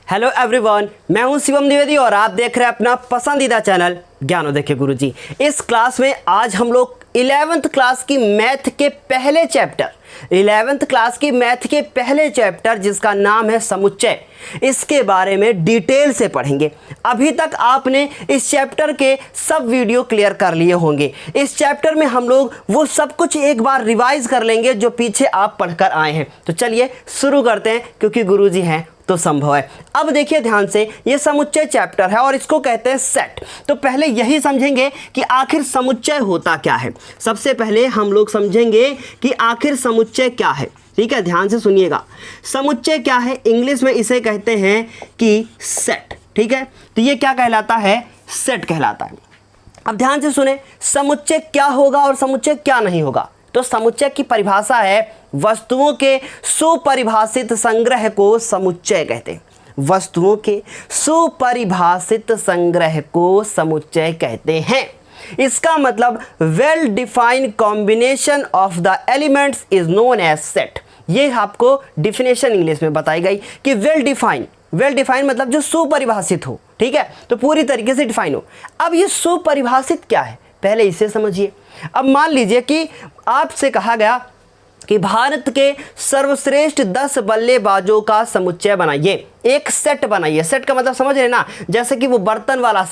Hello everyone, मैं हूं शिवम द्विवेदी और आप देख रहे हैं अपना पसंदीदा चैनल ज्ञानोदय के गुरुजी। इस क्लास में आज हम लोग 11th क्लास की मैथ के पहले चैप्टर जिसका नाम है समुच्चय, इसके बारे में डिटेल से पढ़ेंगे। अभी तक आपने इस चैप्टर के सब वीडियो क्लियर कर लिए होंगे। इस चैप्टर में हम लोग वो सब कुछ एक बार रिवाइज कर लेंगे जो पीछे आप पढ़कर आए हैं। तो चलिए शुरू करते हैं, क्योंकि गुरुजी हैं तो संभव है। अब देखिए ध्यान से, ये समुच्चय चैप्टर है और इसको कहते हैं सेट। तो पहले यही समझेंगे कि आखिर समुच्चय होता क्या है। सबसे पहले हम लोग समझेंगे कि आखिर समुच्चय क्या है। ठीक है, ध्यान से सुनिएगा। समुच्चय क्या है, इंग्लिश में इसे कहते हैं कि सेट। ठीक है, तो ये क्या कहलाता है, सेट कहलाता है। अब ध्यान से सुने, समुच्चय क्या होगा और समुच्चय क्या नहीं होगा। तो समुच्चय की परिभाषा है वस्तुओं के सुपरिभाषित संग्रह को समुच्चय कहते हैं। वस्तुओं के सुपरिभाषित संग्रह को समुच्चय कहते हैं। इसका मतलब well defined combination of the elements is known as set. ये आपको डिफिनेशन इंग्लिश में बताई गई कि वेल डिफाइन मतलब जो सुपरिभाषित हो। ठीक है, तो पूरी तरीके से डिफाइन हो। अब ये सुपरिभाषित क्या है, पहले इसे समझिए। अब मान लीजिए कि आपसे कहा गया कि भारत के सर्वश्रेष्ठ 10 बल्लेबाजों का समुच्चय बनाइए, एक सेट बनाइए। सेट का मतलब समझ रहे ना, जैसे कि वो बर्तन वाला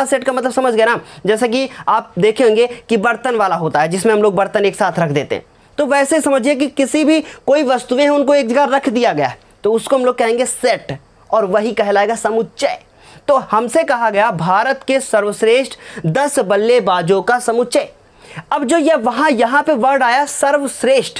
सेट का मतलब समझ गए ना। जैसे कि आप देखे होंगे कि बर्तन वाला होता है जिसमें हम लोग बर्तन एक साथ रख देते हैं। तो वैसे समझिए कि किसी भी कोई वस्तुएं हैं उनको एक जगह रख दिया गया है, तो उसको हम लोग कहेंगे सेट और वही कहलाएगा समुच्चय। तो हमसे कहा गया भारत के सर्वश्रेष्ठ 10 बल्लेबाजों का समुच्चय। अब जो ये यहाँ पे वर्ड आया सर्वश्रेष्ठ,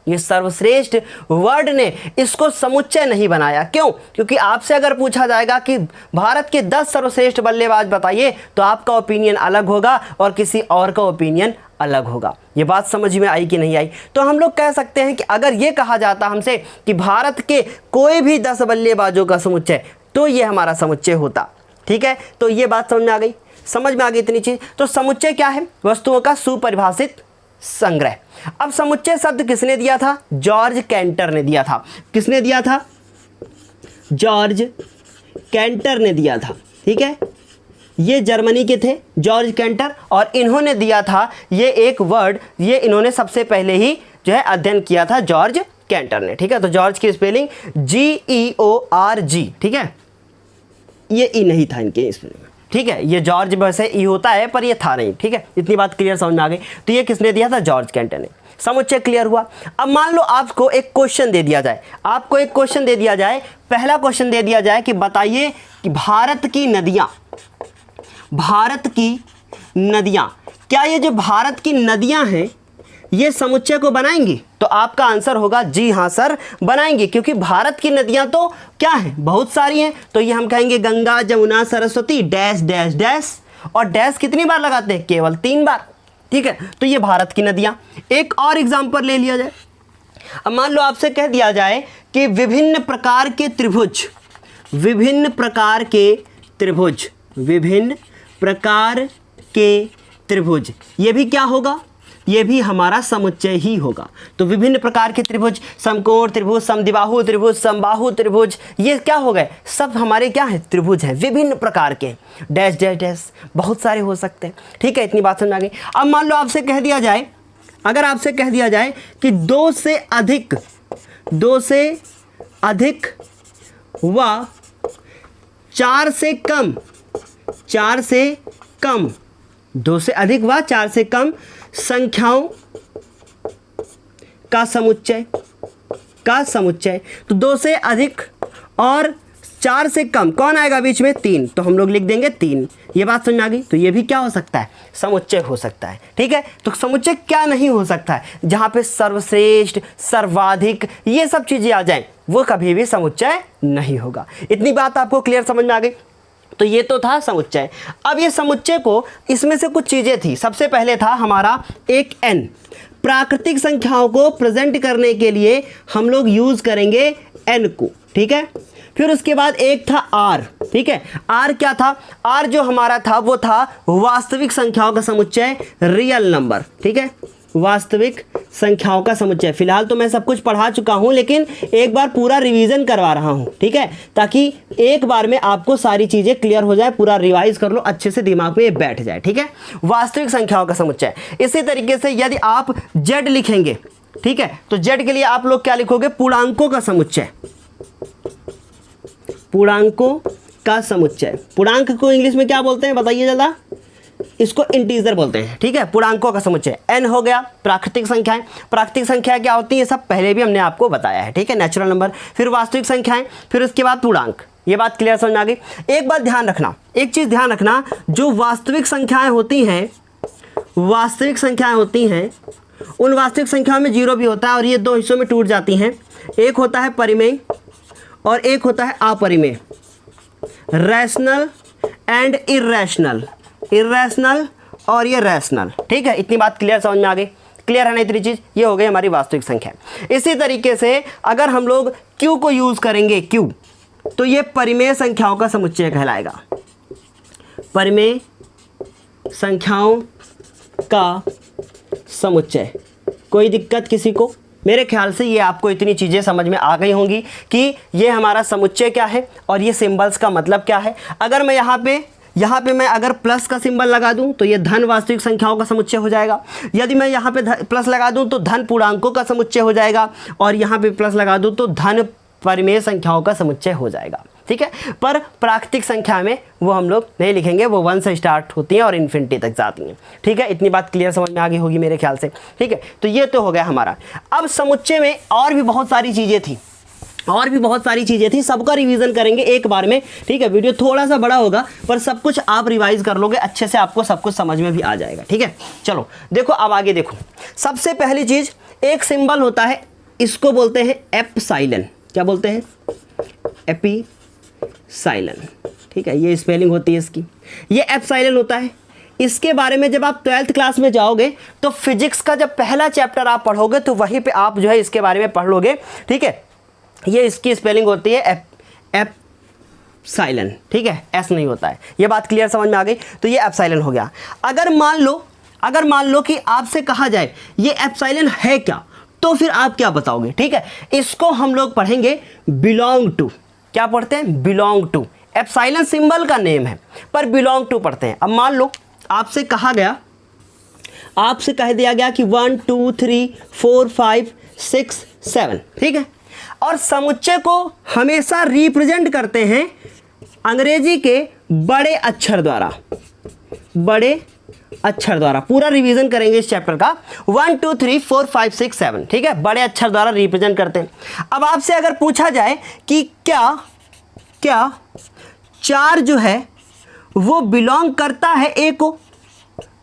ये सर्वश्रेष्ठ वर्ड ने इसको समुच्चय नहीं बनाया। क्यों? क्योंकि आपसे अगर पूछा जाएगा कि भारत के 10 सर्वश्रेष्ठ बल्लेबाज बताइए, तो आपका ओपिनियन अलग होगा और किसी और का ओपिनियन अलग होगा। ये बात समझ में आई कि नहीं आई? तो हम लोग कह सकते हैं कि अगर ये कहा जाता हमसे कि भारत के कोई भी 10 बल्लेबाजों का समुच्चय, तो ये हमारा समुच्चय होता। ठीक है, तो ये बात समझ में आ गई इतनी चीज। तो समुच्चय क्या है, वस्तुओं का सुपरिभाषित संग्रह। अब समुच्चय शब्द किसने दिया था, जॉर्ज कैंटर ने दिया था। किसने दिया था, जॉर्ज कैंटर ने दिया था। ठीक है, ये जर्मनी के थे जॉर्ज कैंटर, और इन्होंने दिया था ये एक वर्ड, ये इन्होंने सबसे पहले ही जो है अध्ययन किया था जॉर्ज कैंटर ने। ठीक है, तो जॉर्ज की स्पेलिंग GEORG। ठीक है, ये ई नहीं था इनके स्पेलिंग में। ठीक है, ये जॉर्ज वैसे ई होता है पर ये था नहीं। ठीक है, इतनी बात क्लियर समझ में आ गई। तो ये किसने दिया था, जॉर्ज कैंटर ने। समुच्चय क्लियर हुआ। अब मान लो आपको एक क्वेश्चन दे दिया जाए, पहला क्वेश्चन दे दिया जाए कि बताइए कि भारत की नदियां, क्या ये जो भारत की नदियां हैं ये समुच्चय को बनाएंगी? तो आपका आंसर होगा जी हाँ सर, बनाएंगे, क्योंकि भारत की नदियां तो क्या हैं, बहुत सारी हैं। तो ये हम कहेंगे Ganga, Jamuna, Saraswati, dash dash dash, और डैश कितनी बार लगाते हैं, केवल 3 बार। ठीक है, तो ये भारत की नदियां। एक और एग्जांपल ले लिया जाए। अब मान लो आपसे कह दिया जाए कि विभिन्न प्रकार के त्रिभुज, ये भी क्या होगा, ये भी हमारा समुच्चय ही होगा। तो विभिन्न प्रकार के त्रिभुज, समकोण त्रिभुज, समद्विबाहु त्रिभुज, समबाहु त्रिभुज, ये क्या हो गए, सब हमारे क्या है, त्रिभुज हैं, विभिन्न प्रकार के, डैश डैश डैश, बहुत सारे हो सकते हैं। ठीक है, इतनी बात समझ आ गई। अब मान लो आपसे कह दिया जाए, अगर आपसे कह दिया जाए कि 2 से अधिक व 4 से कम 2 से अधिक व 4 से कम संख्याओं का समुच्चय, तो 2 से अधिक और 4 से कम कौन आएगा बीच में, 3, तो हम लोग लिख देंगे 3। ये बात समझ में आ गई? तो ये भी क्या हो सकता है, समुच्चय हो सकता है। ठीक है, तो समुच्चय क्या नहीं हो सकता है, जहां पे सर्वश्रेष्ठ, सर्वाधिक, ये सब चीजें आ जाएं, वो कभी भी समुच्चय नहीं होगा। इतनी बात आपको क्लियर समझ में आ गई? तो ये तो था समुच्चय। अब ये समुच्चय को, इसमें से कुछ चीज़ें थी। सबसे पहले था हमारा एक n, प्राकृतिक संख्याओं को प्रेजेंट करने के लिए हम लोग यूज़ करेंगे n को। ठीक है, फिर उसके बाद एक था r। ठीक है, r क्या था, r जो हमारा था वो था वास्तविक संख्याओं का समुच्चय, रियल नंबर। ठीक है, वास्तविक संख्याओं का समुच्चय। फिलहाल तो मैं सब कुछ पढ़ा चुका हूं, लेकिन एक बार पूरा रिवीजन करवा रहा हूं, ठीक है, ताकि एक बार में आपको सारी चीजें क्लियर हो जाए, पूरा रिवाइज कर लो, अच्छे से दिमाग में ये बैठ जाए, ठीक है। वास्तविक संख्याओं का समुच्चय। इसी तरीके से यदि आप जेड लिखेंगे, ठीक है, तो जेड के लिए आप लोग क्या लिखोगे? पूर्णांकों का समुच्चय। पूर्णांकों का समुच्चय। पूर्णांक को इंग्लिश में क्या बोलते हैं बताइए जरा? इसको इंटीजर बोलते हैं, ठीक है। पूर्णांकों का समुच्चय। एन हो गया प्राकृतिक संख्याएं। प्राकृतिक संख्या क्या होती है सब पहले भी हमने आपको बताया है, ठीक है, नेचुरल नंबर। फिर वास्तविक संख्याएं, फिर उसके बाद पूर्णांक। ये बात क्लियर समझ में आ गई। एक बात ध्यान रखना, एक चीज ध्यान रखना, जो वास्तविक संख्याएं होती हैं, वास्तविक संख्याएं होती हैं, उन वास्तविक संख्याओं में जीरो भी होता है और ये दो हिस्सों में टूट जाती हैं। एक होता है परिमेय और एक होता है अपरिमेय। Rational and irrational. इर्रेशनल और ये रैशनल, ठीक है। इतनी बात क्लियर समझ में आ गई? क्लियर है ना इतनी चीज? ये हो गई हमारी वास्तविक संख्या। इसी तरीके से अगर हम लोग क्यू को यूज करेंगे, क्यू, तो ये परिमेय संख्याओं का समुच्चय कहलाएगा। परिमेय संख्याओं का समुच्चय। कोई दिक्कत किसी को? मेरे ख्याल से ये आपको इतनी चीज़ें समझ में आ गई होंगी कि ये हमारा समुच्चय क्या है और ये सिंबल्स का मतलब क्या है। अगर मैं यहाँ पे मैं अगर प्लस का सिंबल लगा दूं तो ये धन वास्तविक संख्याओं का समुच्चय हो जाएगा। यदि मैं यहाँ पे प्लस लगा दूं तो धन पूर्णांकों का समुच्चय हो जाएगा, और यहाँ पे प्लस लगा दूं तो धन परिमेय संख्याओं का समुच्चय हो जाएगा, ठीक है। पर प्राकृतिक संख्या में वो हम लोग नहीं लिखेंगे, वो 1 से स्टार्ट होती हैं और इन्फिनिटी तक जाती हैं, ठीक है। इतनी बात क्लियर समझ में आ गई होगी मेरे ख्याल से, ठीक है। तो ये तो हो गया हमारा। अब समुच्चय में और भी बहुत सारी चीज़ें थी, सबका रिवीजन करेंगे एक बार में, ठीक है। वीडियो थोड़ा सा बड़ा होगा पर सब कुछ आप रिवाइज कर लोगे अच्छे से, आपको सब कुछ समझ में भी आ जाएगा, ठीक है। चलो देखो अब आगे देखो। सबसे पहली चीज़, एक सिंबल होता है, इसको बोलते हैं एप्सिलॉन। क्या बोलते हैं? एप्सिलॉन, ठीक है। ये स्पेलिंग होती है इसकी, ये एप्सिलॉन होता है। इसके बारे में जब आप 12th क्लास में जाओगे तो फिजिक्स का जब पहला चैप्टर आप पढ़ोगे तो वहीं पे आप जो है इसके बारे में पढ़ लोगे, ठीक है। ये इसकी स्पेलिंग होती है एप्सिलॉन, ठीक है, एस नहीं होता है। ये बात क्लियर समझ में आ गई? तो ये एप्सिलॉन हो गया। अगर मान लो कि आपसे कहा जाए ये एप्सिलॉन है क्या, तो फिर आप क्या बताओगे? ठीक है, इसको हम लोग पढ़ेंगे बिलोंग टू। क्या पढ़ते हैं? Belong to. एप्सिलॉन सिंबल का नेम है पर बिलोंग टू पढ़ते हैं। अब मान लो आपसे कह दिया गया कि 1 2 3 4 5 6 7, ठीक है, और समुच्चय को हमेशा रिप्रेजेंट करते हैं अंग्रेजी के बड़े अक्षर द्वारा। पूरा रिवीजन करेंगे इस चैप्टर का। 1 2 3 4 5 6 7, ठीक है, बड़े अक्षर द्वारा रिप्रेजेंट करते हैं। अब आपसे अगर पूछा जाए कि क्या 4 जो है वो बिलोंग करता है ए को,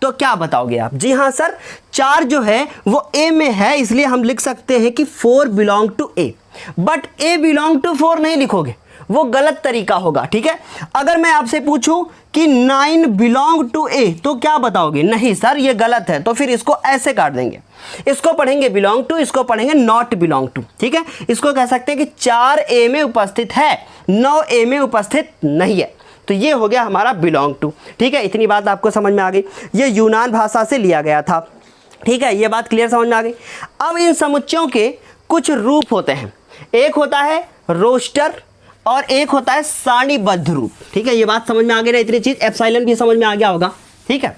तो क्या बताओगे आप? जी हाँ सर, 4 जो है वो ए में है, इसलिए हम लिख सकते हैं कि 4 belong to A. But A belong to 4 नहीं लिखोगे, वो गलत तरीका होगा, ठीक है। अगर मैं आपसे पूछूं कि 9 बिलोंग टू ए, तो क्या बताओगे? नहीं सर ये गलत है, तो फिर इसको ऐसे काट देंगे। इसको पढ़ेंगे बिलोंग टू, इसको पढ़ेंगे नॉट बिलोंग टू, ठीक है। इसको कह सकते हैं कि 4 ए में उपस्थित है, 9 ए में उपस्थित नहीं है। तो ये हो गया हमारा बिलोंग टू, ठीक है। इतनी बात आपको समझ में आ गई। ये यूनान भाषा से लिया गया था, ठीक है, ये बात क्लियर समझ में आ गई। अब इन समुच्चयों के कुछ रूप होते हैं। एक होता है रोस्टर और एक होता है सारणीबद्ध रूप, ठीक है। ये बात समझ में आ गई ना इतनी चीज? एप्सिलॉन भी समझ में आ गया होगा, ठीक है।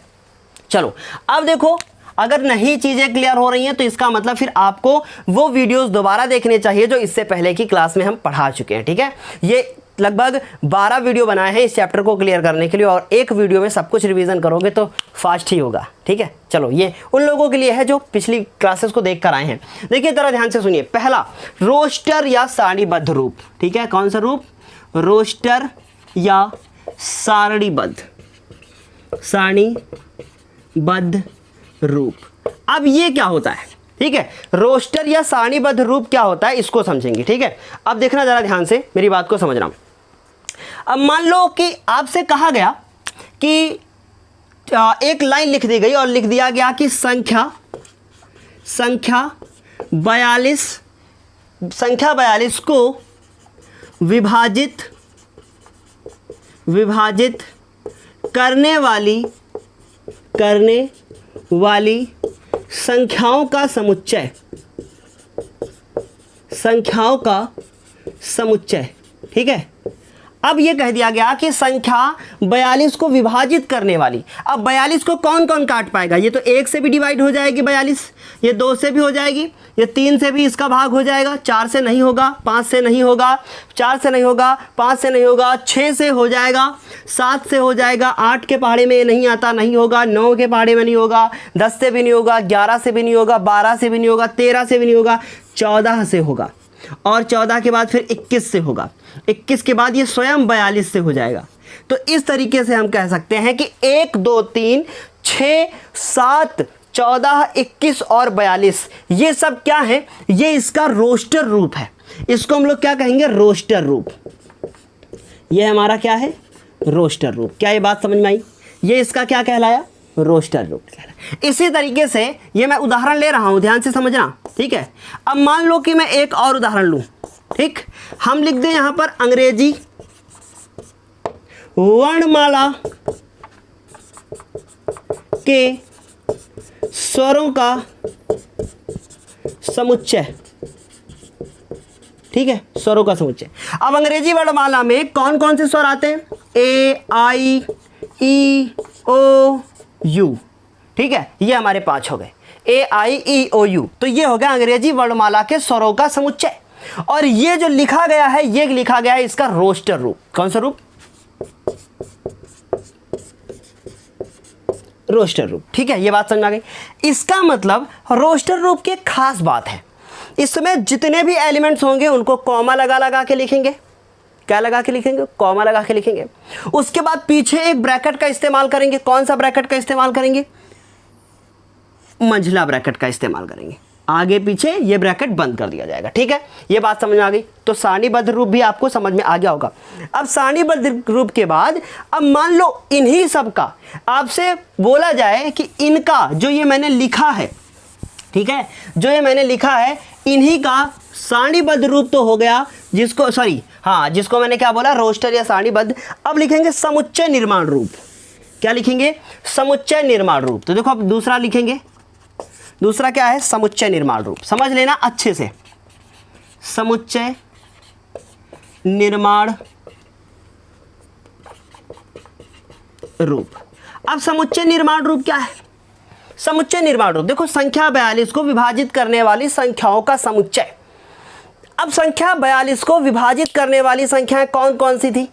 चलो अब देखो, अगर नहीं चीज़ें क्लियर हो रही हैं तो इसका मतलब फिर आपको वो वीडियोस दोबारा देखने चाहिए जो इससे पहले की क्लास में हम पढ़ा चुके हैं, ठीक है। ये लगभग 12 वीडियो बनाए हैं इस चैप्टर को क्लियर करने के लिए, और एक वीडियो में सब कुछ रिवीजन करोगे तो फास्ट ही होगा, ठीक है। चलो ये उन लोगों के लिए है जो पिछली क्लासेस को देख कर आए हैं। देखिए जरा ध्यान से सुनिए। पहला, रोस्टर या सारणीबद्ध रूप, ठीक है। कौन सा रूप? रोस्टर या सारणीबद्ध रूप। अब ये क्या होता है, ठीक है। रोस्टर या सारणीबद्ध रूप क्या होता है इसको समझेंगे, ठीक है। अब देखना जरा ध्यान से, मेरी बात को समझना। अब मान लो कि आपसे कहा गया कि एक लाइन लिख दी गई और लिख दिया गया कि संख्या 42 को विभाजित करने वाली संख्याओं का समुच्चय, संख्याओं का समुच्चय, ठीक है। अब ये कह दिया गया कि संख्या 42 को विभाजित करने वाली, अब 42 को कौन कौन काट पाएगा? ये तो 1 से भी डिवाइड हो जाएगी 42, ये 2 से भी हो जाएगी, ये 3 से भी इसका भाग हो जाएगा, 4 से नहीं होगा, 5 से नहीं होगा, 4 से नहीं होगा, 5 से नहीं होगा, 6 से हो जाएगा, 7 से हो जाएगा, 8 के पहाड़े में ये नहीं आता, नहीं होगा, 9 के पहाड़े में नहीं होगा, 10 से भी नहीं होगा, 11 से भी नहीं होगा, 12 से भी नहीं होगा, 13 से भी नहीं होगा, 14 से होगा, और 14 के बाद फिर 21 से होगा, 21 के बाद ये स्वयं 42 से हो जाएगा। तो इस तरीके से हम कह सकते हैं कि 1 2 3 6 7 14 21 और 42 ये सब क्या है? ये इसका रोस्टर रूप है। इसको हम लोग क्या कहेंगे? रोस्टर रूप। ये हमारा क्या है? रोस्टर रूप। क्या ये बात समझ में आई? ये इसका क्या कहलाया? रोस्टर रूप कहलाया। इसी तरीके से ये मैं उदाहरण ले रहा हूं, ध्यान से समझना, ठीक है। अब मान लो कि मैं एक और उदाहरण लूं, ठीक। हम लिख दें यहां पर अंग्रेजी वर्णमाला के स्वरों का समुच्चय, ठीक है, स्वरों का समुच्चय। अब अंग्रेजी वर्णमाला में कौन कौन से स्वर आते हैं? ए, आई, ई, ओ, यू, ठीक है। ये हमारे 5 हो गए, ए, आई, ई, ओ, यू। तो ये हो गया अंग्रेजी वर्णमाला के स्वरों का समुच्चय। और ये जो लिखा गया है, ये लिखा गया है इसका रोस्टर रूप। कौन सा रूप? रोस्टर रूप, ठीक है। ये बात समझ आ गई। इसका मतलब रोस्टर रूप की एक खास बात है, इसमें जितने भी एलिमेंट्स होंगे उनको कॉमा लगा लगा के लिखेंगे। क्या लगा के लिखेंगे? कॉमा लगा के लिखेंगे। उसके बाद पीछे एक ब्रैकेट का इस्तेमाल करेंगे। कौन सा ब्रैकेट का इस्तेमाल करेंगे? मंझला ब्रैकेट का इस्तेमाल करेंगे। आगे पीछे ये ब्रैकेट बंद कर दिया जाएगा, ठीक है। ये बात समझ में आ गई। तो सारणीबद्ध रूप भी आपको समझ में आ गया होगा। अब सारणीबद्ध रूप के बाद अब मान लो इन्हीं सब का आपसे बोला जाए कि इनका जो ये मैंने लिखा है, ठीक है, जो ये मैंने लिखा है इन्हीं का सारणीबद्ध रूप तो हो गया, जिसको जिसको मैंने क्या बोला? रोस्टर या सारणीबद्ध। अब लिखेंगे समुच्चय निर्माण रूप। क्या लिखेंगे? समुच्चय निर्माण रूप। तो देखो अब दूसरा लिखेंगे। दूसरा क्या है? समुच्चय निर्माण रूप। समझ लेना अच्छे से, समुच्चय निर्माण रूप। अब समुच्चय निर्माण रूप क्या है? समुच्चय निर्माण रूप देखो, संख्या 42 को विभाजित करने वाली संख्याओं का समुच्चय। अब संख्या 42 को विभाजित करने वाली संख्याएं कौन कौन सी थी?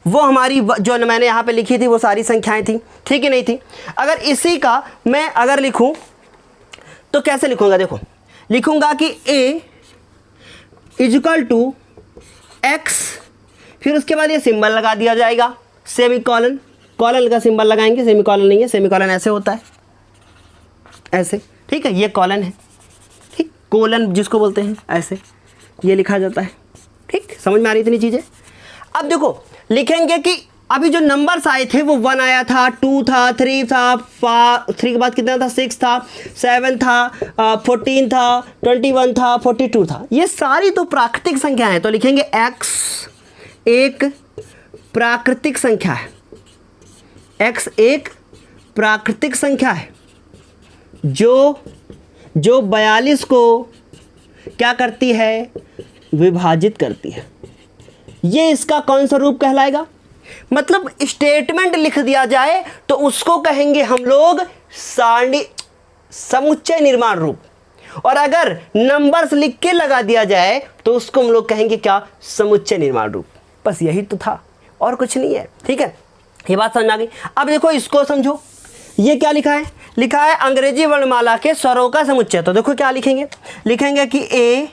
वो हमारी जो मैंने यहाँ पे लिखी थी वो सारी संख्याएं थी, ठीक है, नहीं थी। अगर इसी का मैं अगर लिखूं तो कैसे लिखूंगा? देखो, लिखूंगा कि a इक्वल टू x, फिर उसके बाद ये सिंबल लगा दिया जाएगा, सेमीकोलन। कॉलन का सिंबल लगाएंगे, सेमीकोलन नहीं है, सेमीकोलन ऐसे होता है, ऐसे, ठीक है। ये कॉलन है, ठीक, कोलन जिसको बोलते हैं, ऐसे ये लिखा जाता है, ठीक। समझ में आ रही इतनी चीज़ें? अब देखो लिखेंगे कि अभी जो नंबर्स आए थे वो 1 आया था, 2 था, 3 था, 3 के बाद कितना था? 6 था, 7 था, 14 था, 21 था, 42 था। ये सारी तो प्राकृतिक संख्या है। तो लिखेंगे x एक प्राकृतिक संख्या है, x एक प्राकृतिक संख्या है जो 42 को क्या करती है? विभाजित करती है। ये इसका कौन सा रूप कहलाएगा? मतलब स्टेटमेंट लिख दिया जाए तो उसको कहेंगे हम लोग समुच्चय निर्माण रूप, और अगर नंबर्स लिख के लगा दिया जाए तो उसको हम लोग कहेंगे क्या? समुच्चय निर्माण रूप। बस यही तो था और कुछ नहीं है, ठीक है। ये बात समझ आ गई। अब देखो इसको समझो, ये क्या लिखा है? लिखा है अंग्रेजी वर्णमाला के स्वरों का समुच्चय। तो देखो क्या लिखेंगे? लिखेंगे कि ए,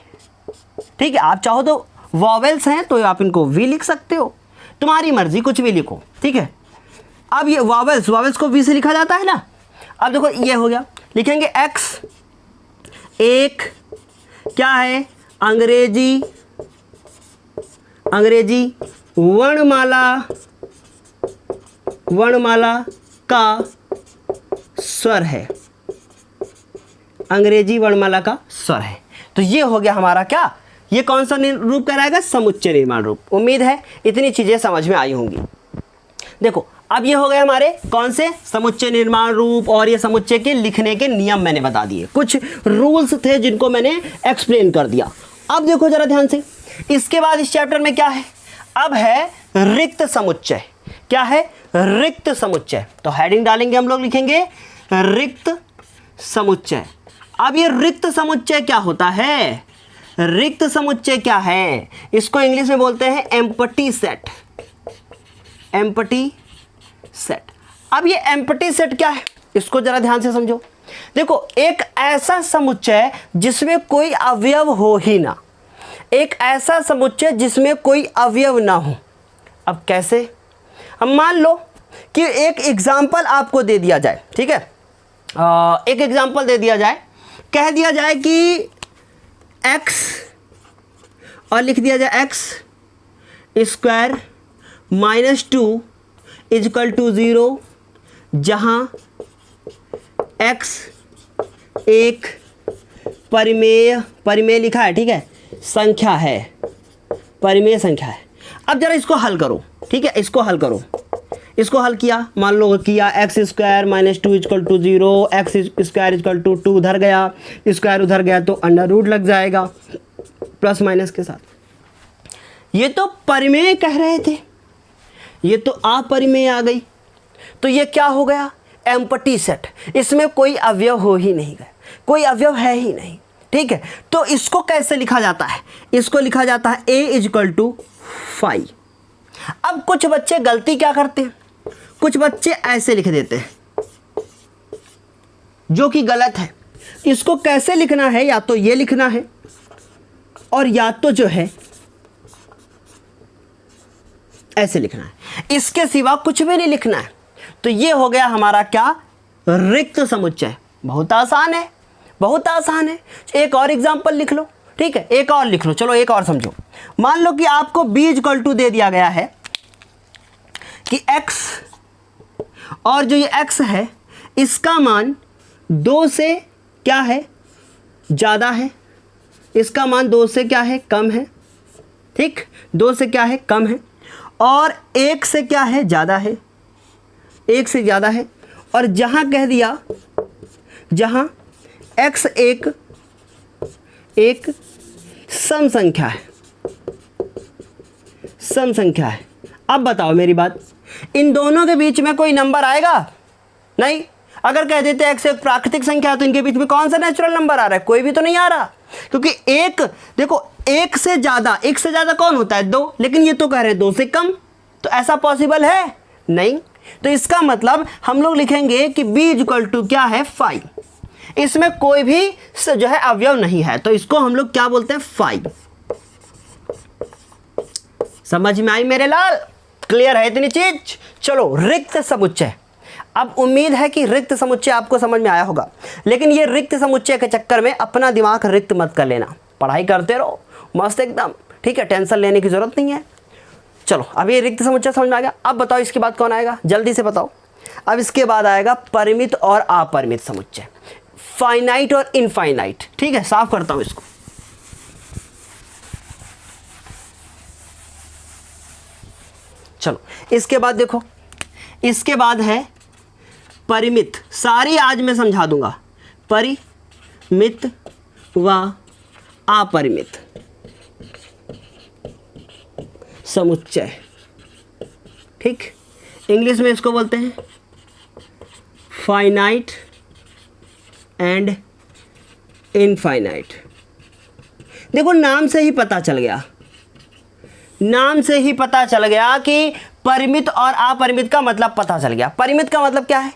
ठीक है, आप चाहो तो वॉवेल्स हैं तो आप इनको वी लिख सकते हो, तुम्हारी मर्जी, कुछ भी लिखो, ठीक है। अब ये वॉवेल्स को वी से लिखा जाता है ना। अब देखो ये हो गया, लिखेंगे एक्स एक क्या है? अंग्रेजी वर्णमाला का स्वर है, अंग्रेजी वर्णमाला का स्वर है। तो ये हो गया हमारा क्या? ये कौन सा रूप कहलाएगा? समुच्चय निर्माण रूप। उम्मीद है इतनी चीज़ें समझ में आई होंगी। देखो अब ये हो गए हमारे कौन से समुच्चय निर्माण रूप और ये समुच्चय के लिखने के नियम मैंने बता दिए, कुछ रूल्स थे जिनको मैंने एक्सप्लेन कर दिया। अब देखो जरा ध्यान से, इसके बाद इस चैप्टर में क्या है, अब है रिक्त समुच्चय। क्या है? रिक्त समुच्चय। तो हेडिंग डालेंगे हम लोग, लिखेंगे रिक्त समुच्चय। अब ये रिक्त समुच्चय क्या होता है? रिक्त समुच्चय क्या है? इसको इंग्लिश में बोलते हैं एम्प्टी सेट। Empty set. अब ये एम्प्टी सेट क्या है, इसको जरा ध्यान से समझो। देखो, एक ऐसा समुच्चय जिसमें कोई अवयव हो ही ना, एक ऐसा समुच्चय जिसमें कोई अवयव ना हो। अब कैसे? अब मान लो कि एक एग्जाम्पल आपको दे दिया जाए, ठीक है, एक एग्जाम्पल दे दिया जाए, कह दिया जाए कि x और लिख दिया जाए x स्क्वायर -2 इजकल टू 0, जहाँ x एक परिमेय लिखा है, ठीक है, संख्या है, परिमेय संख्या है। अब जरा इसको हल करो, ठीक है, इसको हल करो। इसको हल किया, मान लो किया x square -2 is equal to 0, x square is equal to 2 उधर गया, स्क्वायर उधर गया तो अंडर रूट लग जाएगा प्लस माइनस के साथ। ये तो परिमेय कह रहे थे, ये तो अपरिमेय आ गई, तो ये क्या हो गया? Empty set. इसमें कोई अवयव हो ही नहीं गया, कोई अवयव है ही नहीं, ठीक है। तो इसको कैसे लिखा जाता है? इसको लिखा जाता है a इजकल टू 5। अब कुछ बच्चे गलती क्या करते हैं, कुछ बच्चे ऐसे लिख देते हैं, जो कि गलत है। इसको कैसे लिखना है? या तो ये लिखना है और या तो जो है ऐसे लिखना है, इसके सिवा कुछ भी नहीं लिखना है। तो ये हो गया हमारा क्या? रिक्त समुच्चय। बहुत आसान है, बहुत आसान है। एक और एग्जांपल लिख लो, ठीक है, एक और लिख लो, चलो एक और समझो। मान लो कि आपको b इक्वल टू दे दिया गया है कि x, और जो ये x है इसका मान 2 से क्या है? ज़्यादा है, इसका मान 2 से क्या है? कम है, ठीक, 2 से क्या है? कम है, और 1 से क्या है? ज़्यादा है, 1 से ज़्यादा है। और जहाँ कह दिया, जहाँ x एक सम संख्या है, सम संख्या है। अब बताओ मेरी बात, इन दोनों के बीच में कोई नंबर आएगा? नहीं। अगर कह देते x एक प्राकृतिक संख्या है तो इनके बीच में कौन सा नेचुरल नंबर आ रहा है? कोई भी तो नहीं आ रहा, क्योंकि एक, देखो, 1 से ज़्यादा, 1 से ज़्यादा कौन होता है? 2, लेकिन ये तो कह रहे हैं 2 से कम, तो ऐसा पॉसिबल है? नहीं। तो इसका मतलब हम लोग लिखेंगे कि b इक्वल टू क्या है? 5। इसमें कोई भी जो है अवयव नहीं है, तो इसको हम लोग क्या बोलते हैं? 5। समझ में आई मेरे लाल? क्लियर है इतनी चीज? चलो, रिक्त समुच्चय। अब उम्मीद है कि रिक्त समुच्चय आपको समझ में आया होगा, लेकिन ये रिक्त समुच्चय के चक्कर में अपना दिमाग रिक्त मत कर लेना, पढ़ाई करते रहो मस्त एकदम, ठीक है, टेंशन लेने की जरूरत नहीं है। चलो, अब ये रिक्त समुच्चय समझ में आ गया। अब बताओ इसके बाद कौन आएगा? जल्दी से बताओ। अब इसके बाद आएगा परिमित और अपरिमित समुच्चय, फाइनाइट और इनफाइनाइट, ठीक है। साफ करता हूं इसको। चलो, इसके बाद देखो, इसके बाद है परिमित। सारी आज मैं समझा दूंगा, परिमित व अपरिमित समुच्चय, ठीक। इंग्लिश में इसको बोलते हैं फाइनाइट एंड इनफाइनाइट। देखो, नाम से ही पता चल गया, नाम से ही पता चल गया कि परिमित और अपरिमित का मतलब पता चल गया। परिमित का मतलब क्या है?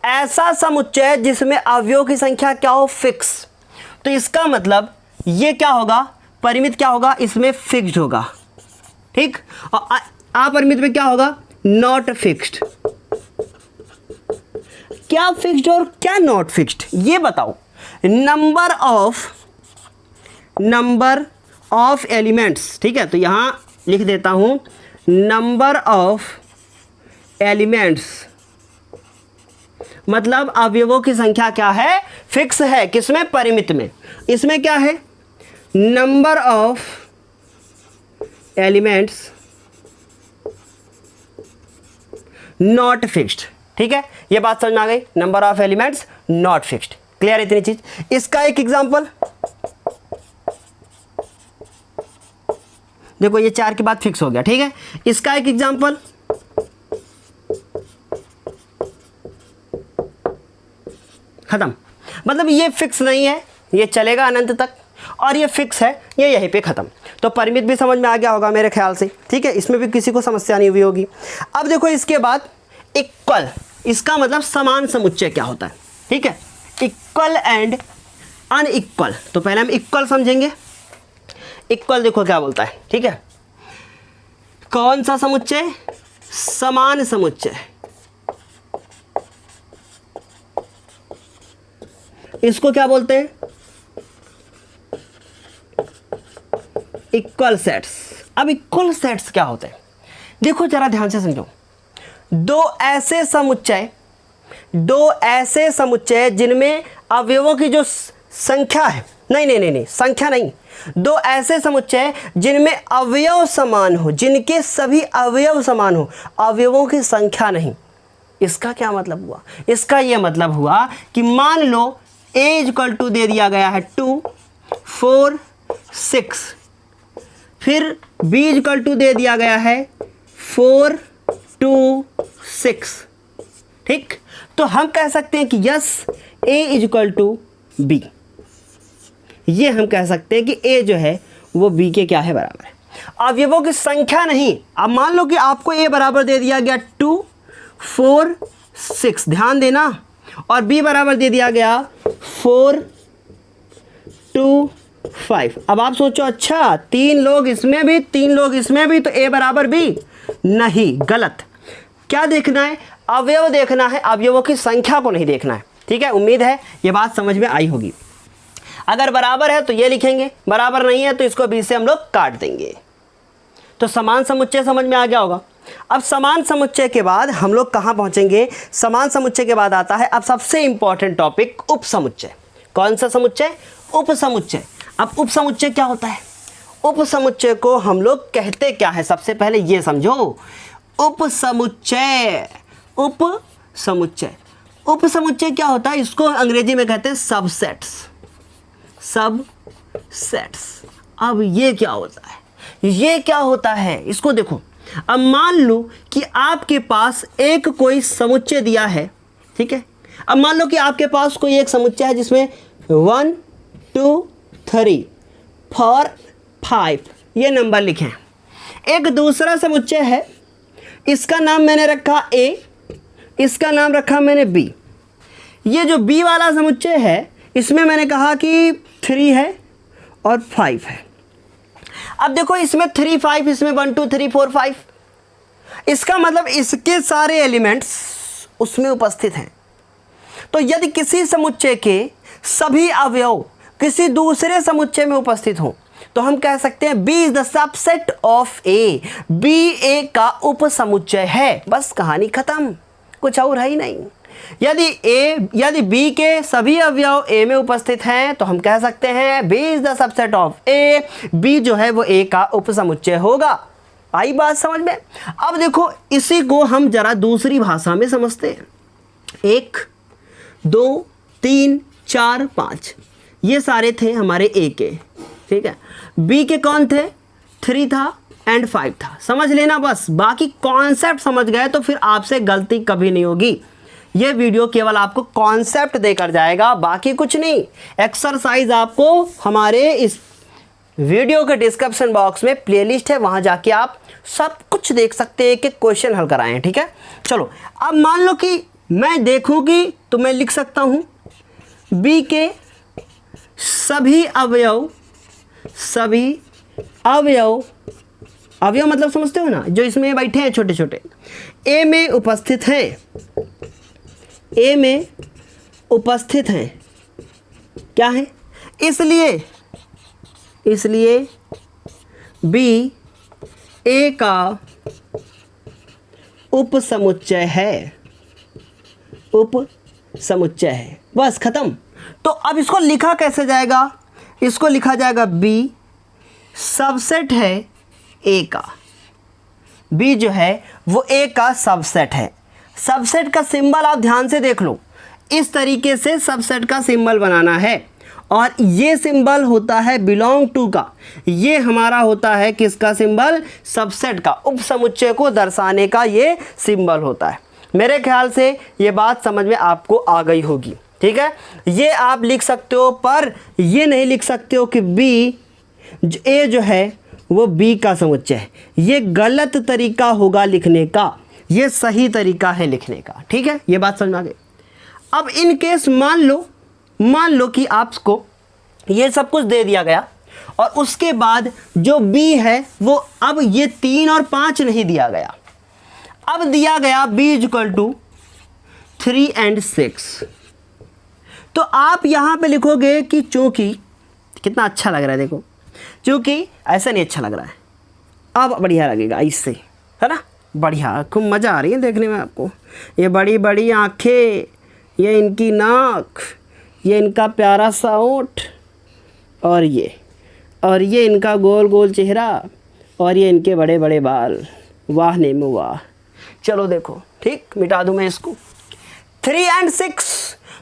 ऐसा समुच्चय जिसमें अवयवों की संख्या क्या हो? फिक्स। तो इसका मतलब ये क्या होगा? परिमित क्या होगा? इसमें फिक्स्ड होगा, ठीक। और अपरिमित में क्या होगा? Not fixed. क्या फिक्स्ड और क्या नॉट फिक्स्ड, ये बताओ। नंबर ऑफ एलिमेंट्स, ठीक है, तो यहां लिख देता हूं नंबर ऑफ एलिमेंट्स, मतलब अवयवों की संख्या क्या है? फिक्स है। किसमें? परिमित में। इसमें क्या है? Number of elements not fixed. ठीक है, ये बात समझ में आ गई, number of elements not fixed. Clear है इतनी चीज। इसका एक एग्जांपल देखो, ये 4 के बाद फिक्स हो गया। ठीक है, इसका एक एग्जांपल खत्म। मतलब ये फिक्स नहीं है, ये चलेगा अनंत तक, और ये फिक्स है, ये यहीं पे खत्म। तो परिमित भी समझ में आ गया होगा मेरे ख्याल से। ठीक है, इसमें भी किसी को समस्या नहीं हुई होगी। अब देखो इसके बाद इक्वल, इसका मतलब समान समुच्चय क्या होता है। ठीक है, इक्वल एंड अनइक्वल। तो पहले हम इक्वल समझेंगे। इक्वल देखो क्या बोलता है। ठीक है, कौन सा समुच्चय? समान समुच्चय। इसको क्या बोलते हैं? Equal sets. अब इक्वल सेट्स क्या होते हैं देखो जरा ध्यान से समझो। दो ऐसे समुच्चय जिनमें अवयवों की जो संख्या है, नहीं संख्या नहीं, दो ऐसे समुच्चय जिनमें अवयव समान हो, जिनके सभी अवयव समान हो, अवयवों की संख्या नहीं। इसका क्या मतलब हुआ? इसका यह मतलब हुआ कि मान लो a इक्वल टू दे दिया गया है 2, 4, 6, फिर b इक्वल टू दे दिया गया है 4, 2, 6। ठीक, तो हम कह सकते हैं कि yes a equal to b। ये हम कह सकते हैं कि a जो है वो b के क्या है, बराबर है। अवयवों की संख्या नहीं। अब मान लो कि आपको a बराबर दे दिया गया 2, 4, 6, ध्यान देना, और b बराबर दे दिया गया 4, 2, 5। अब आप सोचो, अच्छा 3 लोग इसमें भी, 3 लोग इसमें भी, तो a बराबर b। नहीं, गलत। क्या देखना है? अवयव देखना है, अवयवों की संख्या को नहीं देखना है। ठीक है, उम्मीद है ये बात समझ में आई होगी। अगर बराबर है तो ये लिखेंगे, बराबर नहीं है तो इसको b से हम लोग काट देंगे। तो समान समुच्चय समझ में आ गया होगा। अब समान समुच्चय के बाद हम लोग कहाँ पहुँचेंगे? समान समुच्चय के बाद आता है अब सबसे इंपॉर्टेंट टॉपिक, उपसमुच्चय। कौन सा समुच्चय? उपसमुच्चय। अब उपसमुच्चय क्या होता है? उपसमुच्चय को हम लोग कहते क्या है? सबसे पहले ये समझो, उपसमुच्चय। उपसमुच्चय, उपसमुच्चय क्या होता है? इसको अंग्रेजी में कहते हैं सबसेट्स। सबसेट्स। अब ये क्या होता है? ये क्या होता है इसको देखो। अब मान लो कि आपके पास एक कोई समुच्चय दिया है। ठीक है, अब मान लो कि आपके पास कोई एक समुच्चय है जिसमें 1, 2, 3, 4, 5 ये नंबर लिखे हैं। एक दूसरा समुच्चय है, इसका नाम मैंने रखा A, इसका नाम रखा मैंने B। ये जो B वाला समुच्चय है इसमें मैंने कहा कि 3 है और 5 है। अब देखो इसमें 3, 5, इसमें 1, 2, 3, 4, 5। इसका मतलब इसके सारे एलिमेंट्स उसमें उपस्थित हैं। तो यदि किसी समुच्चय के सभी अवयव किसी दूसरे समुच्चय में उपस्थित हों तो हम कह सकते हैं B is the subset of A। B A का उपसमुच्चय है। बस कहानी खत्म, कुछ और है ही नहीं। यदि B के सभी अवयव A में उपस्थित हैं तो हम कह सकते हैं B is the subset of A। B जो है वो A का उपसमुच्चय होगा। आई बात समझ में? अब देखो इसी को हम जरा दूसरी भाषा में समझते हैं। 1, 2, 3, 4, 5 ये सारे थे हमारे A के। ठीक है, B के कौन थे? 3 था एंड 5 था। समझ लेना बस, बाकी कॉन्सेप्ट समझ गए तो फिर आपसे गलती कभी नहीं होगी। ये वीडियो केवल आपको कॉन्सेप्ट देकर जाएगा, बाकी कुछ नहीं। एक्सरसाइज आपको हमारे इस वीडियो के डिस्क्रिप्शन बॉक्स में प्लेलिस्ट है, वहां जाके आप सब कुछ देख सकते हैं कि क्वेश्चन हल कराएं। ठीक है, चलो अब मान लो कि मैं देखूंगी तो मैं लिख सकता हूं B के सभी अवयव मतलब समझते हो ना, जो इसमें बैठे हैं छोटे छोटे, A में उपस्थित हैं। A में उपस्थित हैं क्या है? इसलिए B A का उपसमुच्चय है। उपसमुच्चय है, बस खत्म। तो अब इसको लिखा कैसे जाएगा? इसको लिखा जाएगा B सबसेट है A का। B जो है वो A का सबसेट है। सबसेट का सिंबल आप ध्यान से देख लो, इस तरीके से सबसेट का सिंबल बनाना है और ये सिंबल होता है बिलोंग टू का, ये हमारा होता है किसका सिंबल, सबसेट का, उपसमुच्चय को दर्शाने का ये सिंबल होता है। मेरे ख्याल से ये बात समझ में आपको आ गई होगी, ठीक है। ये आप लिख सकते हो, पर ये नहीं लिख सकते हो कि बी ए जो है वो बी का समुच्चय है, ये गलत तरीका होगा लिखने का, ये सही तरीका है लिखने का, ठीक है। ये बात समझ में आ गई। अब इन केस मान लो कि आपको ये सब कुछ दे दिया गया और उसके बाद जो b है वो अब ये 3 और 5 नहीं दिया गया, अब दिया गया b इक्वल टू 3 और 6। तो आप यहाँ पे लिखोगे कि चूंकि, कितना अच्छा लग रहा है देखो, चूंकि ऐसा नहीं अच्छा लग रहा है, अब बढ़िया लगेगा इससे, है ना, बढ़िया, खूब मज़ा आ रही है देखने में आपको। ये बड़ी बड़ी आँखें, ये इनकी नाक, ये इनका प्यारा सा ओठ, और ये इनका गोल गोल चेहरा, और ये इनके बड़े बड़े बाल, वाह नेमो वाह। चलो देखो, ठीक, मिटा दूँ मैं इसको, 3 और 6।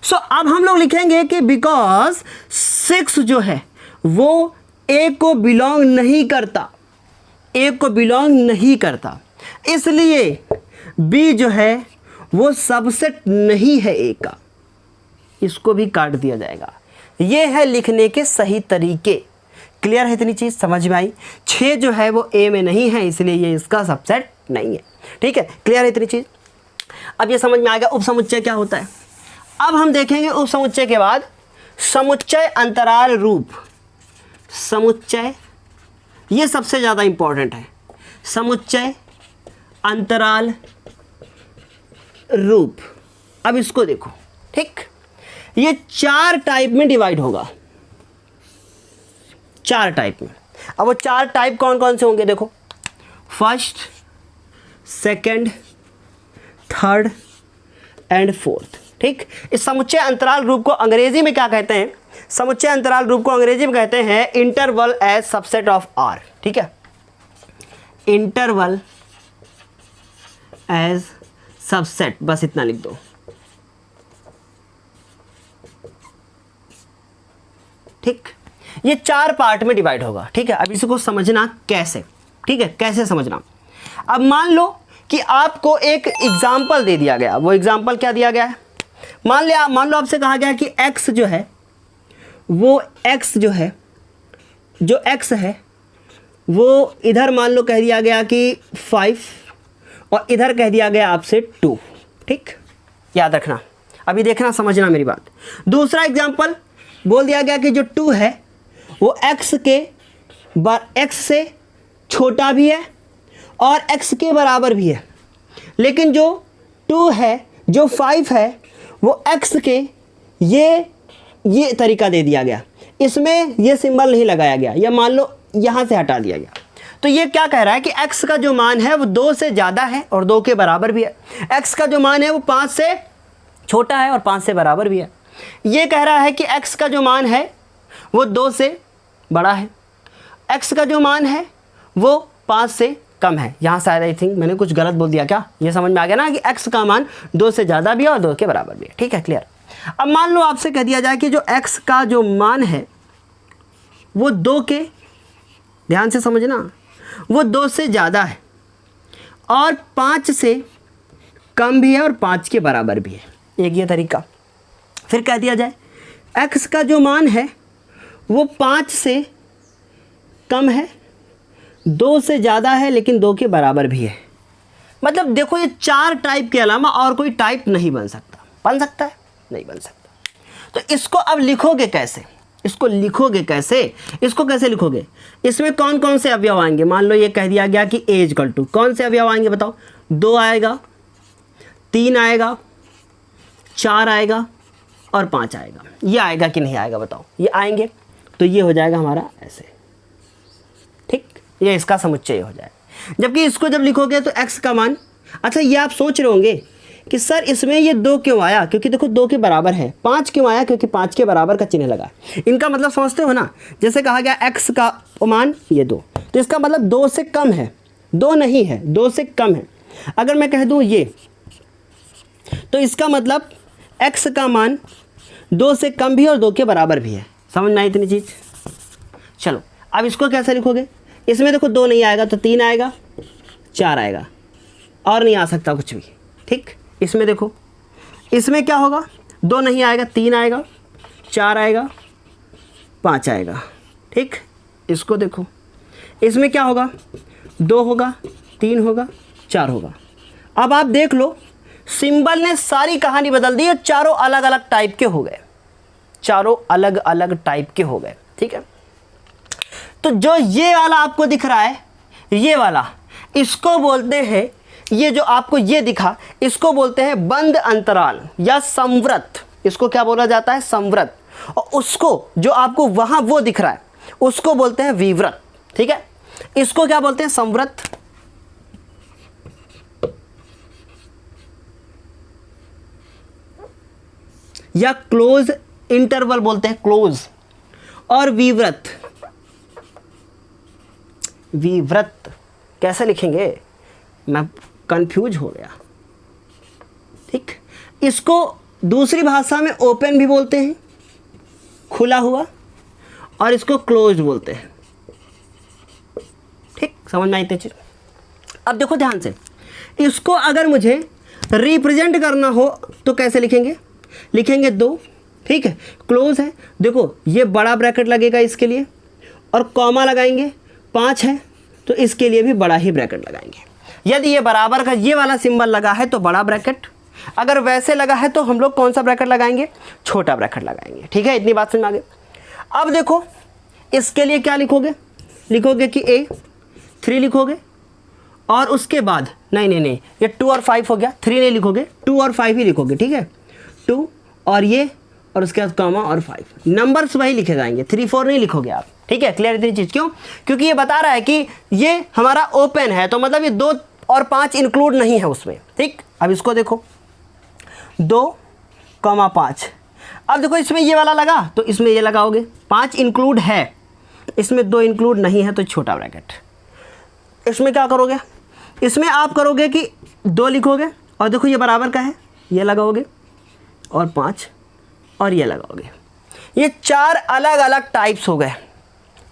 सो अब हम लोग लिखेंगे कि बिकॉज 6 जो है वो ए को बिलोंग नहीं करता, ए को बिलोंग नहीं करता, इसलिए बी जो है वो सबसेट नहीं है ए का, इसको भी काट दिया जाएगा। ये है लिखने के सही तरीके। क्लियर है, इतनी चीज़ समझ में आई। 6 जो है वो ए में नहीं है, इसलिए ये इसका सबसेट नहीं है, ठीक है। क्लियर है इतनी चीज़। अब ये समझ में आ गया उपसमुच्चय क्या होता है। अब हम देखेंगे उपसमुच्चय के बाद समुच्चय अंतराल रूप। समुच्चय, ये सबसे ज़्यादा इंपॉर्टेंट है, समुच्चय अंतराल रूप। अब इसको देखो, ठीक, ये 4 टाइप में डिवाइड होगा, 4 टाइप में। अब वो 4 टाइप कौन कौन से होंगे देखो, first, second, third and fourth, ठीक। इस समुच्चय अंतराल रूप को अंग्रेजी में क्या कहते हैं, समुच्चय अंतराल रूप को अंग्रेजी में कहते हैं interval as subset of R, ठीक है, इंटरवल एज सबसेट, बस इतना लिख दो, ठीक। ये 4 पार्ट में डिवाइड होगा, ठीक है। अब इसको समझना कैसे, ठीक है, कैसे समझना। अब मान लो कि आपको एक एग्जाम्पल दे दिया गया, वो एग्जाम्पल क्या दिया गया है, मान लो आपसे कहा गया कि x जो है वो x जो है, जो x है वो इधर मान लो कह दिया गया कि 5 और इधर कह दिया गया आपसे 2, ठीक, याद रखना, अभी देखना समझना मेरी बात। दूसरा एग्जाम्पल बोल दिया गया कि जो 2 है वो x से छोटा भी है और x के बराबर भी है, लेकिन जो 2 है, जो 5 है, वो x के ये तरीका दे दिया गया, इसमें ये सिंबल नहीं लगाया गया, या मान लो यहाँ से हटा दिया गया। तो ये क्या कह रहा है कि x का जो मान है वो 2 से ज़्यादा है और 2 के बराबर भी है, x का जो मान है वो 5 से छोटा है और 5 से बराबर भी है। ये कह रहा है कि x का जो मान है वो 2 से बड़ा है, x का जो मान है वो 5 से कम है। यहाँ शायद आई थिंक मैंने कुछ गलत बोल दिया क्या, ये समझ में आ गया ना कि x का मान 2 से ज़्यादा भी है और 2 के बराबर भी है, ठीक है, क्लियर। अब मान लो आपसे कह दिया जाए कि जो x का जो मान है वो 2 के, ध्यान से समझना, वो 2 से ज़्यादा है और 5 से कम भी है और 5 के बराबर भी है, एक ये तरीका। फिर कह दिया जाए x का जो मान है वो 5 से कम है, 2 से ज़्यादा है लेकिन 2 के बराबर भी है। मतलब देखो ये 4 टाइप के अलावा और कोई टाइप नहीं बन सकता। बन सकता है? नहीं बन सकता। तो इसको अब लिखोगे कैसे, इसको लिखोगे कैसे, इसको कैसे लिखोगे, इसमें कौन कौन से अवयव आएंगे। मान लो ये कह दिया गया कि ए इक्वल टू, कौन से अवयव आएंगे बताओ, 2 आएगा, 3 आएगा, 4 आएगा और 5 आएगा। ये आएगा कि नहीं आएगा बताओ, ये आएंगे। तो ये हो जाएगा हमारा ऐसे, ठीक, ये इसका समुच्चय हो जाएगा। जबकि इसको जब लिखोगे तो x का मान, अच्छा ये आप सोच रहे होंगे कि सर इसमें ये 2 क्यों आया, क्योंकि देखो 2 के बराबर है। 5 क्यों आया, क्योंकि 5 के बराबर का चिन्ह लगा। इनका मतलब समझते हो ना, जैसे कहा गया x का मान ये 2, तो इसका मतलब 2 से कम है, 2 नहीं है, 2 से कम है। अगर मैं कह दूँ ये तो इसका मतलब x का मान 2 से कम भी और 2 के बराबर भी है। समझ में आई इतनी चीज़? चलो अब इसको कैसे लिखोगे? इसमें देखो 2 नहीं आएगा तो 3 आएगा, 4 आएगा, और नहीं आ सकता कुछ भी। ठीक, इसमें देखो, इसमें क्या होगा? 2 नहीं आएगा, 3 आएगा, 4 आएगा, 5 आएगा। ठीक, इसको देखो, इसमें क्या होगा? 2 होगा, 3 होगा, 4 होगा। अब आप देख लो, सिंबल ने सारी कहानी बदल दी, चारों अलग अलग टाइप के हो गए, चारों अलग अलग टाइप के हो गए। ठीक है, तो जो ये वाला आपको दिख रहा है, ये वाला, इसको बोलते हैं, ये जो आपको ये दिखा, इसको बोलते हैं बंद अंतराल या संवृत। इसको क्या बोला जाता है? संवृत। और उसको जो आपको वहां वो दिख रहा है, उसको बोलते हैं विवृत। ठीक है, इसको क्या बोलते हैं? संवृत। या क्लोज इंटरवल बोलते हैं, क्लोज। और विवृत, विवृत कैसे लिखेंगे? मैं कंफ्यूज हो गया। ठीक, इसको दूसरी भाषा में ओपन भी बोलते हैं, खुला हुआ, और इसको क्लोज बोलते हैं। ठीक, समझ में आई इतनी चीज? अब देखो ध्यान से, इसको अगर मुझे रिप्रेजेंट करना हो तो कैसे लिखेंगे? लिखेंगे 2। ठीक है, क्लोज है, देखो ये बड़ा ब्रैकेट लगेगा इसके लिए, और कॉमा लगाएंगे। 5 है तो इसके लिए भी बड़ा ही ब्रैकेट लगाएंगे। यदि ये बराबर का ये वाला सिंबल लगा है तो बड़ा ब्रैकेट, अगर वैसे लगा है तो हम लोग कौन सा ब्रैकेट लगाएंगे? छोटा ब्रैकेट लगाएंगे। ठीक है, इतनी बात समझ में आ गई। अब देखो, इसके लिए क्या लिखोगे? लिखोगे कि A3 लिखोगे, और उसके बाद नहीं, ये 2 और 5 हो गया, 3 नहीं लिखोगे, 2 और 5 ही लिखोगे। ठीक है, 2 और ये, और उसके बाद कॉमा और 5, नंबर्स वही लिखे जाएंगे, 3 4 नहीं लिखोगे आप। ठीक है, क्लियर इतनी चीज़? क्यों? क्योंकि ये बता रहा है कि ये हमारा ओपन है, तो मतलब ये 2 और 5 इंक्लूड नहीं है उसमें। ठीक, अब इसको देखो, 2,5। अब देखो इसमें ये वाला लगा तो इसमें ये लगाओगे, 5 इंक्लूड है, इसमें 2 इंक्लूड नहीं है तो छोटा ब्रैकेट। इसमें क्या करोगे? इसमें आप करोगे कि 2 लिखोगे, और देखो ये बराबर का है, ये लगाओगे, और 5 और ये लगाओगे। ये 4 अलग अलग टाइप्स हो गए।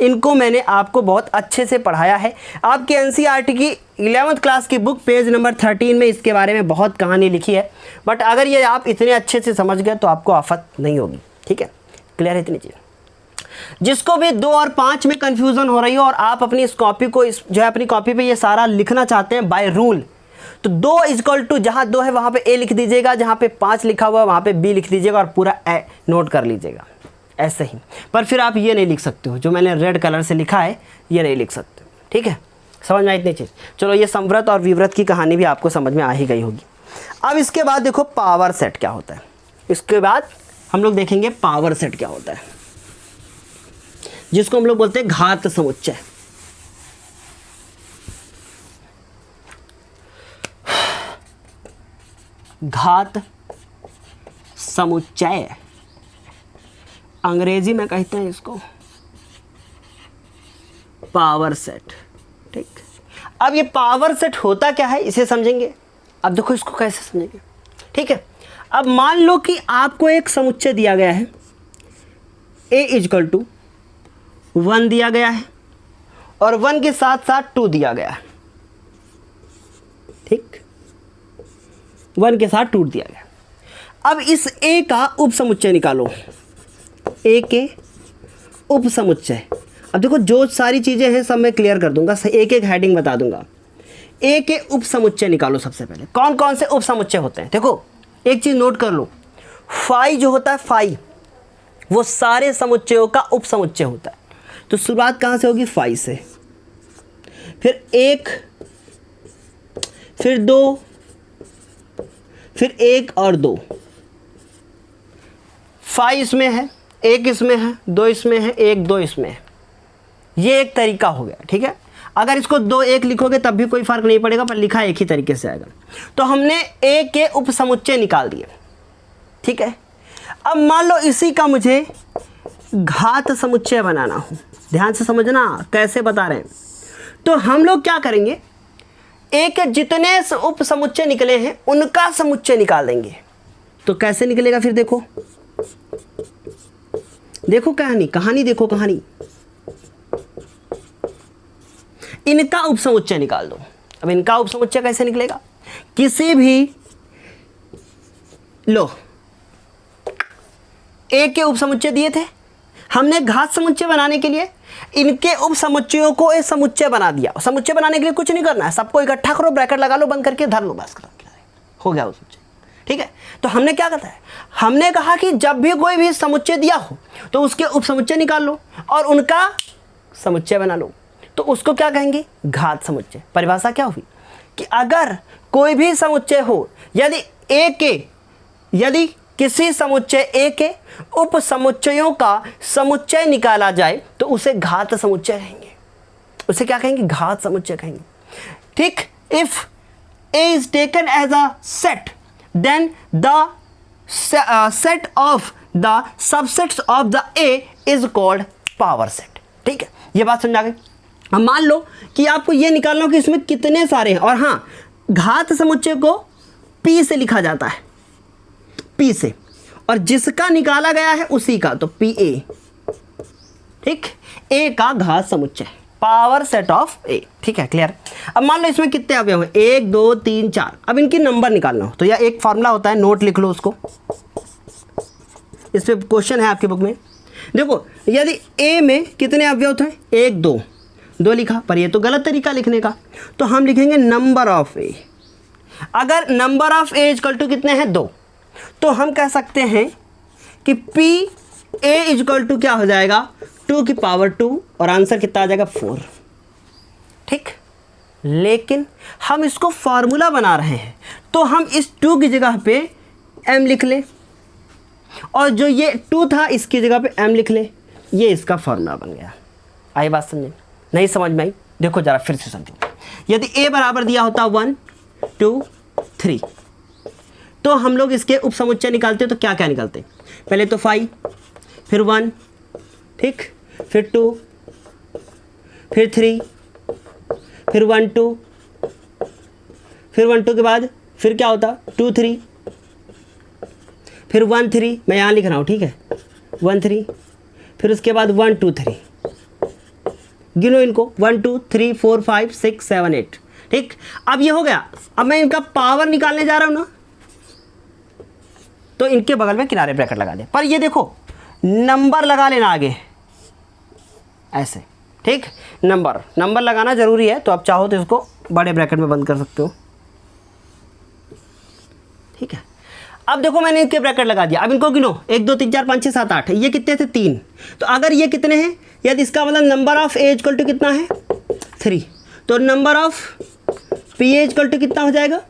इनको मैंने आपको बहुत अच्छे से पढ़ाया है। आपके एनसीईआरटी की 11th क्लास की बुक पेज नंबर 13 में इसके बारे में बहुत कहानी लिखी है, बट अगर ये आप इतने अच्छे से समझ गए तो आपको आफत नहीं होगी। ठीक है, क्लियर है इतनी चीज़? जिसको भी 2 और 5 में कन्फ्यूज़न हो रही हो और आप अपनी इस कॉपी को जो है अपनी कॉपी पे ये सारा लिखना चाहते हैं बाय रूल, तो 2 = जहाँ 2 है वहाँ पे A लिख दीजिएगा, जहाँ पे 5 लिखा हुआ है वहाँ पे B लिख दीजिएगा, और पूरा ए नोट कर लीजिएगा ऐसे ही। पर फिर आप ये नहीं लिख सकते हो, जो मैंने रेड कलर से लिखा है ये नहीं लिख सकते। ठीक है, समझ में आई इतनी चीज़? चलो, ये संवृत और विवृत की कहानी भी आपको समझ में आ ही गई होगी। अब इसके बाद देखो पावर सेट क्या होता है। इसके बाद हम लोग देखेंगे पावर सेट क्या होता है, जिसको हम लोग बोलते हैं घात समुच्चय। घात समुच्चय अंग्रेजी में कहते हैं इसको पावर सेट। ठीक, अब ये पावर सेट होता क्या है इसे समझेंगे। अब देखो इसको कैसे समझेंगे। ठीक है, अब मान लो कि आपको एक समुच्चय दिया गया है, A = 1 दिया गया है, और 1 के साथ साथ 2 दिया गया है। ठीक, 1 के साथ 2 दिया गया। अब इस A का उप समुच्चय निकालो, A के उप समुच्चय। अब देखो जो सारी चीज़ें हैं सब मैं क्लियर कर दूंगा, एक एक हेडिंग बता दूंगा। A के उप समुच्चय निकालो। सबसे पहले कौन कौन से उप समुच्चय होते हैं? देखो एक चीज़ नोट कर लो, फाई जो होता है, फाई वो सारे समुच्चयों का उप समुच्चय होता है। तो शुरुआत कहाँ से होगी? फाई से, फिर 1, फिर 2, फिर 1 और 2। फाई इसमें है, 1 इसमें है, 2 इसमें है, 1 2 इसमें है। ये एक तरीका हो गया। ठीक है, अगर इसको 2 1 लिखोगे तब भी कोई फर्क नहीं पड़ेगा, पर लिखा एक ही तरीके से आएगा। तो हमने A के उप समुच्चय निकाल दिए। ठीक है, अब मान लो इसी का मुझे घात समुच्चय बनाना हो, ध्यान से समझना कैसे बता रहे हैं। तो हम लोग क्या करेंगे, ए के जितने उप समुच्चय निकले हैं उनका समुच्चय निकाल देंगे। तो कैसे निकलेगा फिर देखो, देखो कहानी देखो, कहानी इनका उपसमुच्चय निकाल दो। अब इनका उपसमुच्चय कैसे निकलेगा, किसी भी लो ए के उपसमुच्चय दिए थे, हमने घात समुच्चय बनाने के लिए इनके उपसमुच्चयों को एक समुच्चय बना दिया। समुच्चय बनाने के लिए कुछ नहीं करना है, सबको इकट्ठा करो, ब्रैकेट लगा लो, बंद करके धर लो, बस हो गया उपसमुच्चय। ठीक है, तो हमने क्या करता है, हमने कहा कि जब भी कोई भी समुच्चय दिया हो तो उसके उपसमुच्चय निकाल लो और उनका समुच्चय बना लो। तो उसको क्या कहेंगे, घात समुच्चय। परिभाषा क्या हुई कि अगर कोई भी समुच्चय हो, यदि किसी समुच्चय ए के उप समुच्चयों का समुच्चय निकाला जाए तो उसे घात समुच्चय कहेंगे। उसे क्या कहेंगे, घात समुच्चय कहेंगे। ठीक, if A is taken as a set then the set of the subsets of the A is called power set. ठीक है, ये बात समझ आ गई। अब मान लो कि आपको ये निकालना हो कि इसमें कितने सारे हैं, और हाँ, घात समुच्चय को P से लिखा जाता है, P से, और जिसका निकाला गया है उसी का, तो PA। ठीक, A का घात समुच्चय, पावर सेट ऑफ A। ठीक है, क्लियर। अब मान लो इसमें कितने अवयव हैं, 1 2 3 4। अब इनकी नंबर निकालना हो तो यह एक फॉर्मूला होता है, नोट लिख लो उसको, इस पे क्वेश्चन है आपकी बुक में। देखो, यदि A में कितने अवयव थे, 1 2 लिखा, पर ये तो गलत तरीका लिखने का, तो हम लिखेंगे नंबर ऑफ ए। अगर number of A is equal to कितने हैं, 2, तो हम कह सकते हैं कि पी ए इजकल टू क्या हो जाएगा, 2 की पावर 2, और आंसर कितना आ जाएगा, 4। ठीक, लेकिन हम इसको फॉर्मूला बना रहे हैं तो हम इस 2 की जगह पे m लिख ले, और जो ये 2 था इसकी जगह पे m लिख ले, ये इसका फॉर्मूला बन गया। आई बात समझे, नहीं समझ में आई, देखो जरा फिर से समझो। यदि a बराबर दिया होता 1 2 3, तो हम लोग इसके उपसमुच्चय निकालते तो क्या क्या निकालते, पहले तो 5, फिर 1, ठीक, फिर 2, फिर 3, फिर 1 2, फिर 1 2 के बाद फिर क्या होता, 2 3, फिर 1 3, मैं यहाँ लिख रहा हूँ, ठीक है, 1 3, फिर उसके बाद 1 2 3, गिनो इनको, 1 2 3 4 5 6 7 8। ठीक, अब ये हो गया। अब मैं इनका पावर निकालने जा रहा हूं ना, तो इनके बगल में किनारे ब्रैकेट लगा दे, पर ये देखो नंबर लगा लेना आगे ऐसे। ठीक, नंबर लगाना जरूरी है, तो आप चाहो तो इसको बड़े ब्रैकेट में बंद कर सकते हो। ठीक है, अब देखो मैंने इनके ब्रैकेट लगा दिया। अब इनको गिनो, 1 2 3 4 5 6 7 8, ये कितने थे, 3। तो अगर ये कितने हैं, यदि इसका मतलब number of A equal to कितना है, 3, तो number of P A equal to कितना हो जाएगा,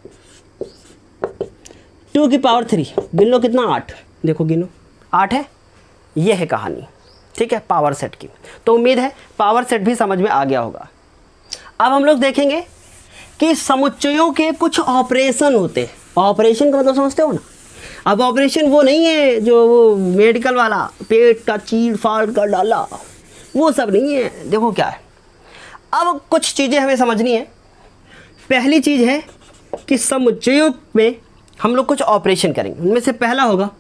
2 की पावर 3, गिन लो कितना, 8। देखो गिनो, 8 है। ये है कहानी, ठीक है, पावर सेट की। तो उम्मीद है पावर सेट भी समझ में आ गया होगा। अब हम लोग देखेंगे कि समुच्चयों के कुछ ऑपरेशन होते हैं। ऑपरेशन का मतलब समझते हो ना। अब ऑपरेशन वो नहीं है जो वो मेडिकल वाला, पेट का चीर फाड़ कर डाला, वो सब नहीं है। देखो क्या है, अब कुछ चीज़ें हमें समझनी है। पहली चीज़ है कि समुच्चयों में हम लोग कुछ ऑपरेशन करेंगे। उनमें से पहला होगा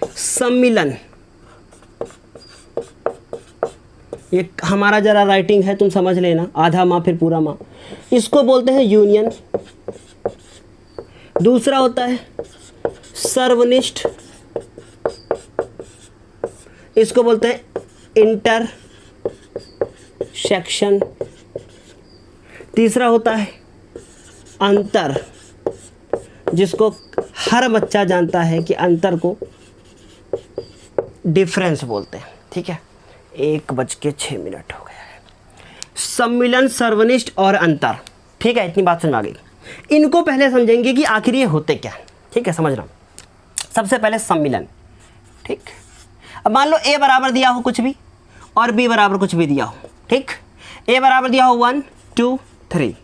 सम्मिलन। ये हमारा जरा राइटिंग है, तुम समझ लेना, आधा माँ फिर पूरा माँ। इसको बोलते हैं यूनियन। दूसरा होता है सर्वनिष्ठ, इसको बोलते हैं इंटरसेक्शन। तीसरा होता है अंतर, जिसको हर बच्चा जानता है कि अंतर को डिफरेंस बोलते हैं। ठीक है, 1:06 हो गया है। सम्मिलन, सर्वनिष्ठ और अंतर। ठीक है, इतनी बात समझ आ गई। इनको पहले समझेंगे कि आखिर ये होते क्या। ठीक है, समझना। सबसे पहले सम्मिलन। ठीक, अब मान लो ए बराबर दिया हो कुछ भी और बी बराबर कुछ भी दिया हो। ठीक, ए बराबर दिया हो 1 2 3,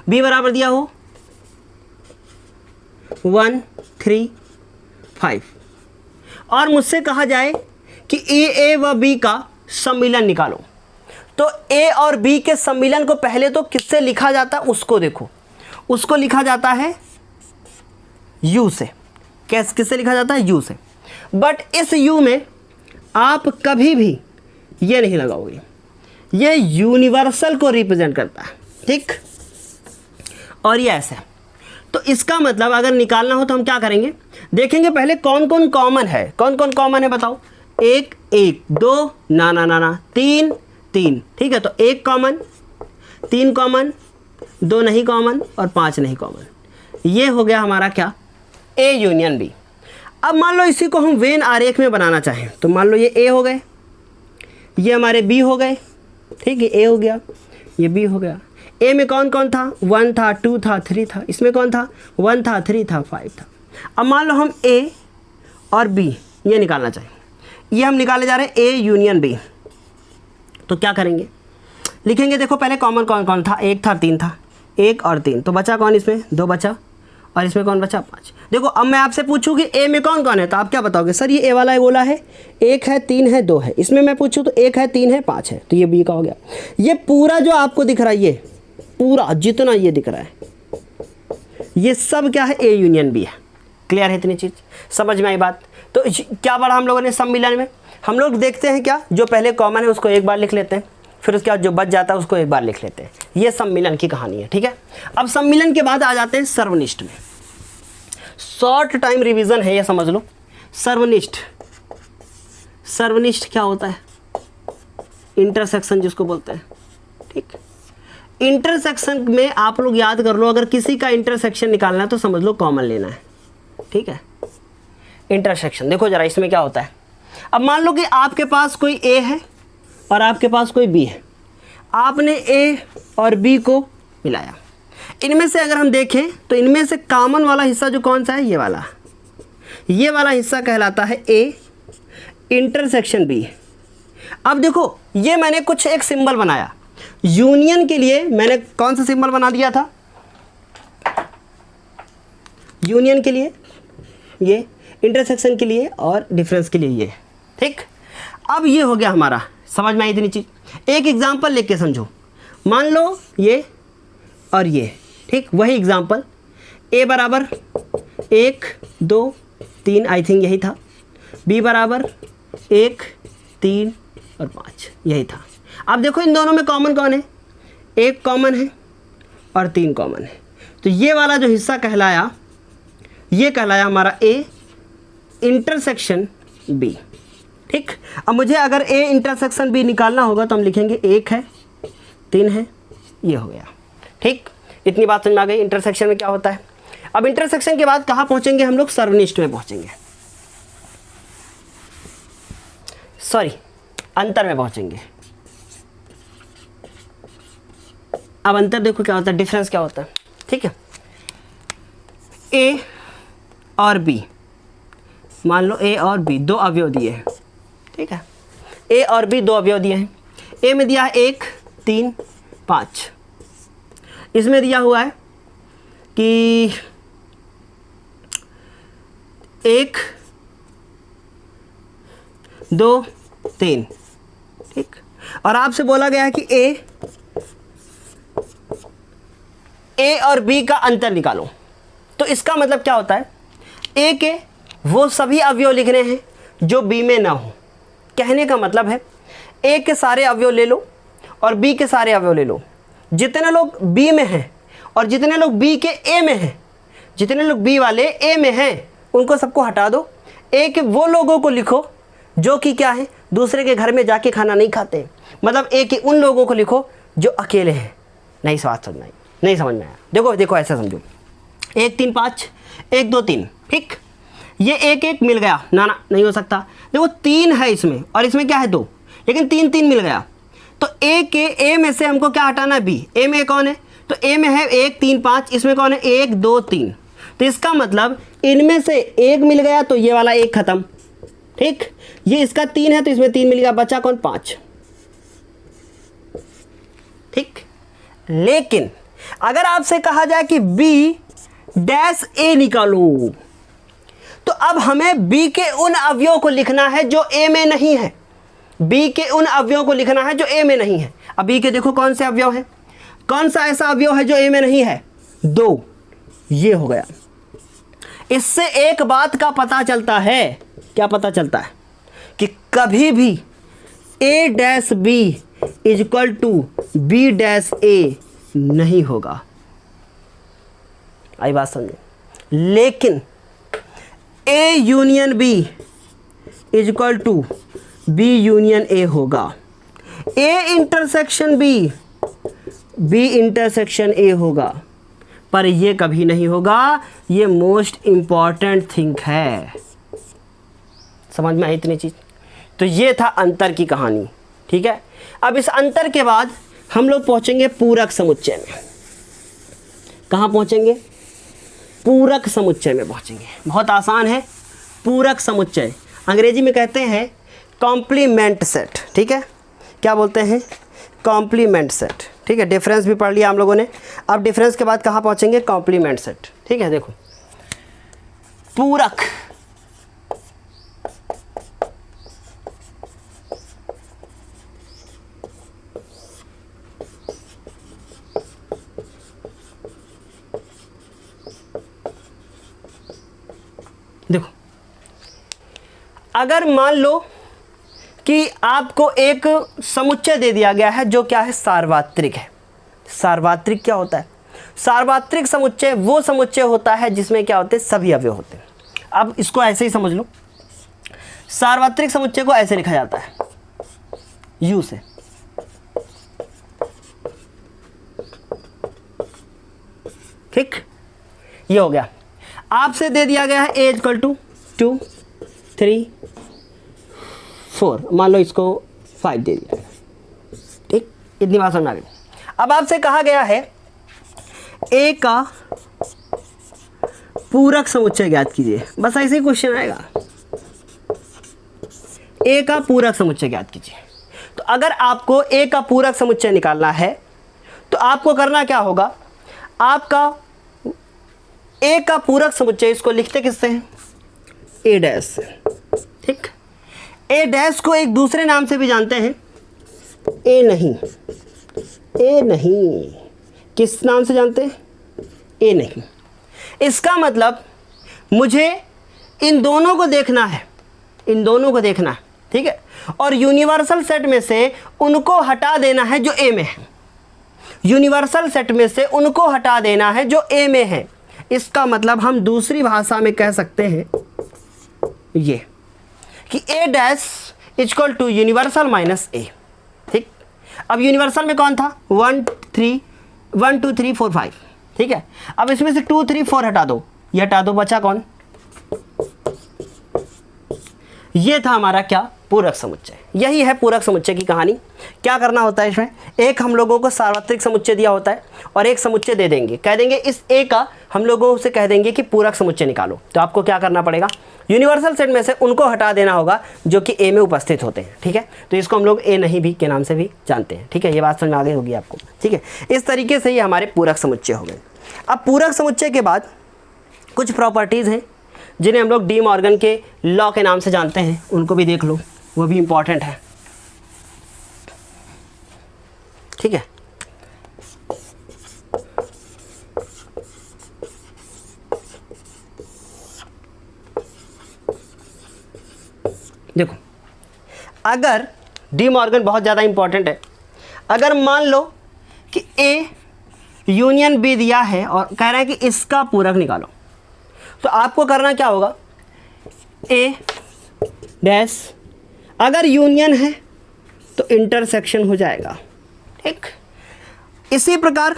बी बराबर दिया हो 1 3 5, और मुझसे कहा जाए कि ए व बी का सम्मिलन निकालो, तो ए और बी के सम्मिलन को पहले तो किससे लिखा जाता है, उसको देखो, उसको लिखा जाता है यू से। किससे लिखा जाता है, यू से। बट इस यू में आप कभी भी ये नहीं लगाओगे, ये यूनिवर्सल को रिप्रेजेंट करता है, ठीक। और ये ऐसे, तो इसका मतलब अगर निकालना हो तो हम क्या करेंगे, देखेंगे पहले कौन कौन कॉमन है। कौन कौन कॉमन है बताओ, एक एक, दो ना ना ना ना, तीन तीन, ठीक है। तो एक कॉमन, तीन कॉमन, दो नहीं कॉमन और पांच नहीं कॉमन। ये हो गया हमारा क्या, ए यूनियन बी। अब मान लो इसी को हम वेन आरेख में बनाना चाहें तो मान लो ये ए हो गए, ये हमारे बी हो गए, ठीक है, ए हो गया, ये बी हो गया। ए में कौन कौन था, 1 था, 2 था, 3 था। इसमें कौन था, 1 था, 3 था, 5 था। अब मान लो हम ए और बी ये निकालना चाहें, ये हम निकाले जा रहे हैं ए यूनियन बी। तो क्या करेंगे, लिखेंगे, देखो पहले कॉमन कौन कौन था, एक था, तीन था, एक और तीन, तो बचा कौन, इसमें दो बचा और इसमें कौन बचा, 5। देखो अब मैं आपसे पूछूं कि ए में कौन कौन है तो आप क्या बताओगे, सर ये ए वाला है, बोला है, एक है, तीन है, दो है। इसमें मैं पूछूं तो एक है, तीन है, 5 है, तो ये बी का हो गया। ये पूरा जो आपको दिख रहा है, ये पूरा जितना ये दिख रहा है, ये सब क्या है, ए यूनियन बी है। क्लियर है इतनी चीज़, समझ में आई बात। तो क्या पढ़ा हम लोगों ने सम्मिलन में, हम लोग देखते हैं क्या, जो पहले कॉमन है उसको एक बार लिख लेते हैं, फिर उसके बाद जो बच जाता है उसको एक बार लिख लेते हैं। ये सम्मिलन की कहानी है, ठीक है। अब सम्मिलन के बाद आ जाते हैं सर्वनिष्ठ में। शॉर्ट टाइम रिवीजन है ये, समझ लो। सर्वनिष्ठ, सर्वनिष्ठ क्या होता है, इंटरसेक्शन जिसको बोलते हैं, ठीक। इंटरसेक्शन में आप लोग याद कर लो, अगर किसी का इंटरसेक्शन निकालना है तो समझ लो कॉमन लेना है, ठीक है। इंटरसेक्शन देखो जरा, इसमें क्या होता है। अब मान लो कि आपके पास कोई ए है और आपके पास कोई बी है, आपने ए और बी को मिलाया। इनमें से अगर हम देखें तो इनमें से कॉमन वाला हिस्सा जो कौन सा है, ये वाला, ये वाला हिस्सा कहलाता है ए इंटरसेक्शन बी। अब देखो ये मैंने कुछ एक सिंबल बनाया यूनियन के लिए, मैंने कौन सा सिंबल बना दिया था यूनियन के लिए, ये इंटरसेक्शन के लिए और डिफरेंस के लिए ये, ठीक। अब ये हो गया हमारा, समझ में आई इतनी चीज़। एक एग्जांपल लेके समझो, मान लो ये और ये, ठीक, वही एग्जांपल, ए बराबर 1 2 3, आई थिंक यही था, बी बराबर 1 3 और 5, यही था। अब देखो इन दोनों में कॉमन कौन है, एक कॉमन है और 3 कॉमन है। तो ये वाला जो हिस्सा कहलाया, ये कहलाया हमारा ए इंटरसेक्शन बी, ठीक। अब मुझे अगर ए इंटरसेक्शन बी निकालना होगा तो हम लिखेंगे 1 है, 3 है, ये हो गया, ठीक। इतनी बात समझ में आ गई इंटरसेक्शन में क्या होता है। अब इंटरसेक्शन के बाद कहाँ पहुँचेंगे हम लोग, सर्वनिष्ठ में पहुँचेंगे, सॉरी अंतर में पहुँचेंगे। अब अंतर देखो क्या होता है, डिफरेंस क्या होता है, ठीक है। ए और बी, मान लो ए और बी दो अवयव दिए हैं, ठीक है। ए और बी दो अवयव दिए हैं। ए में दिया है 1 3 5, इसमें दिया हुआ है कि 1 2 3, ठीक। और आपसे बोला गया है कि ए और बी का अंतर निकालो। तो इसका मतलब क्या होता है, ए के वो सभी अवयव लिखने हैं जो बी में ना हो। कहने का मतलब है ए के सारे अवयव ले लो और बी के सारे अवयव ले लो। जितने लोग बी में हैं और जितने लोग बी के ए में हैं, जितने लोग बी वाले ए में हैं उनको सबको हटा दो। ए के वो लोगों को लिखो जो कि क्या है, दूसरे के घर में जाके खाना नहीं खाते। मतलब ए के उन लोगों को लिखो जो अकेले हैं। नहीं बात समझ में आई, नहीं समझ में आया। देखो देखो ऐसा समझो, 1 3 5, 1 2 3, ठीक। ये 1 1 मिल गया, ना ना नहीं हो सकता। देखो 3 है इसमें और इसमें क्या है 2, लेकिन 3 3 मिल गया। तो ए के ए में से हमको क्या हटाना है, बी। ए में कौन है, तो ए में है 1 3 5, इसमें कौन है 1 2 3। तो इसका मतलब इनमें से 1 मिल गया तो ये वाला 1 खत्म, ठीक। ये इसका 3 है तो इसमें 3 मिल गया, बचा कौन 5, ठीक। लेकिन अगर आपसे कहा जाए कि बी डैश ए निकालो, तो अब हमें बी के उन अवयवों को लिखना है जो ए में नहीं है। बी के उन अवयवों को लिखना है जो ए में नहीं है। अब बी के देखो कौन से अवयव है, कौन सा ऐसा अवयव है जो ए में नहीं है, 2, ये हो गया। इससे एक बात का पता चलता है, क्या पता चलता है कि कभी भी a dash B is equal to B dash A नहीं होगा। आई बात समझे। लेकिन a union B is equal to B union A होगा, a intersection B intersection A होगा, पर ये कभी नहीं होगा। ये मोस्ट इंपॉर्टेंट थिंग है। समझ में आई इतनी चीज़? तो ये था अंतर की कहानी, ठीक है। अब इस अंतर के बाद हम लोग पहुंचेंगे पूरक समुच्चय में। कहाँ पहुंचेंगे? पूरक समुच्चय में पहुंचेंगे। बहुत आसान है। पूरक समुच्चय अंग्रेजी में कहते हैं कॉम्प्लीमेंट सेट, ठीक है। क्या बोलते हैं? कॉम्प्लीमेंट सेट, ठीक है। डिफरेंस भी पढ़ लिया हम लोगों ने। अब डिफरेंस के बाद कहाँ पहुंचेंगे? कॉम्प्लीमेंट सेट, ठीक है। देखो पूरक, देखो अगर मान लो कि आपको एक समुच्चय दे दिया गया है जो क्या है? सार्वत्रिक है। सार्वत्रिक क्या होता है? सार्वत्रिक समुच्चय वो समुच्चय होता है जिसमें क्या होते हैं? सभी अवयव होते हैं। अब इसको ऐसे ही समझ लो, सार्वत्रिक समुच्चय को ऐसे लिखा जाता है U से, ठीक। ये हो गया। आपसे दे दिया गया है a इक्वल टू 2, 3, 4, मान लो इसको 5 दे दिया है, ठीक। इतनी बात समझ आ गई। अब आपसे कहा गया है a का पूरक समुच्चय ज्ञात कीजिए। बस ऐसे ही क्वेश्चन आएगा, a का पूरक समुच्चय ज्ञात कीजिए। तो अगर आपको a का पूरक समुच्चय निकालना है तो आपको करना क्या होगा? आपका a का पूरक समुच्चय, इसको लिखते किससे हैं? a डैश से, ठीक। a डैश को एक दूसरे नाम से भी जानते हैं, a नहीं, a नहीं, किस नाम से जानते हैं? a नहीं। इसका मतलब मुझे इन दोनों को देखना है, इन दोनों को देखना है, ठीक है। और यूनिवर्सल सेट में से उनको हटा देना है जो a में है। यूनिवर्सल सेट में से उनको हटा देना है जो a में है। इसका मतलब हम दूसरी भाषा में कह सकते हैं ये कि a dash equal to universal minus a, ठीक। अब यूनिवर्सल में कौन था? 1 2 3 4 5, ठीक है। अब इसमें से 2 3 4 हटा दो, ये हटा दो, बचा कौन? ये था हमारा क्या? पूरक समुच्चय। यही है पूरक समुच्चय की कहानी। क्या करना होता है इसमें? एक हम लोगों को सार्वत्रिक समुच्चय दिया होता है और एक समुच्चय दे देंगे, कह देंगे इस a का हम लोगों से कह देंगे कि पूरक समुच्चय निकालो। तो आपको क्या करना पड़ेगा? यूनिवर्सल सेट में से उनको हटा देना होगा जो कि a में उपस्थित होते हैं, ठीक है। तो इसको हम लोग a नहीं भी के नाम से भी जानते हैं, ठीक है। ये बात समझ में आ गई होगी आपको, ठीक है। इस तरीके से ये हमारे पूरक समुच्चय हो गए। अब पूरक समुच्चय के बाद कुछ प्रॉपर्टीज़ हैं जिन्हें हम लोग डी मॉर्गन के लॉ के नाम से जानते हैं, उनको भी देख लो, वो भी इम्पॉर्टेंट है, ठीक है। देखो अगर डी मॉर्गन बहुत ज़्यादा इम्पॉर्टेंट है। अगर मान लो कि A यूनियन B दिया है और कह रहा है कि इसका पूरक निकालो, तो आपको करना क्या होगा? A डैश अगर यूनियन है तो इंटरसेक्शन हो जाएगा, ठीक। इसी प्रकार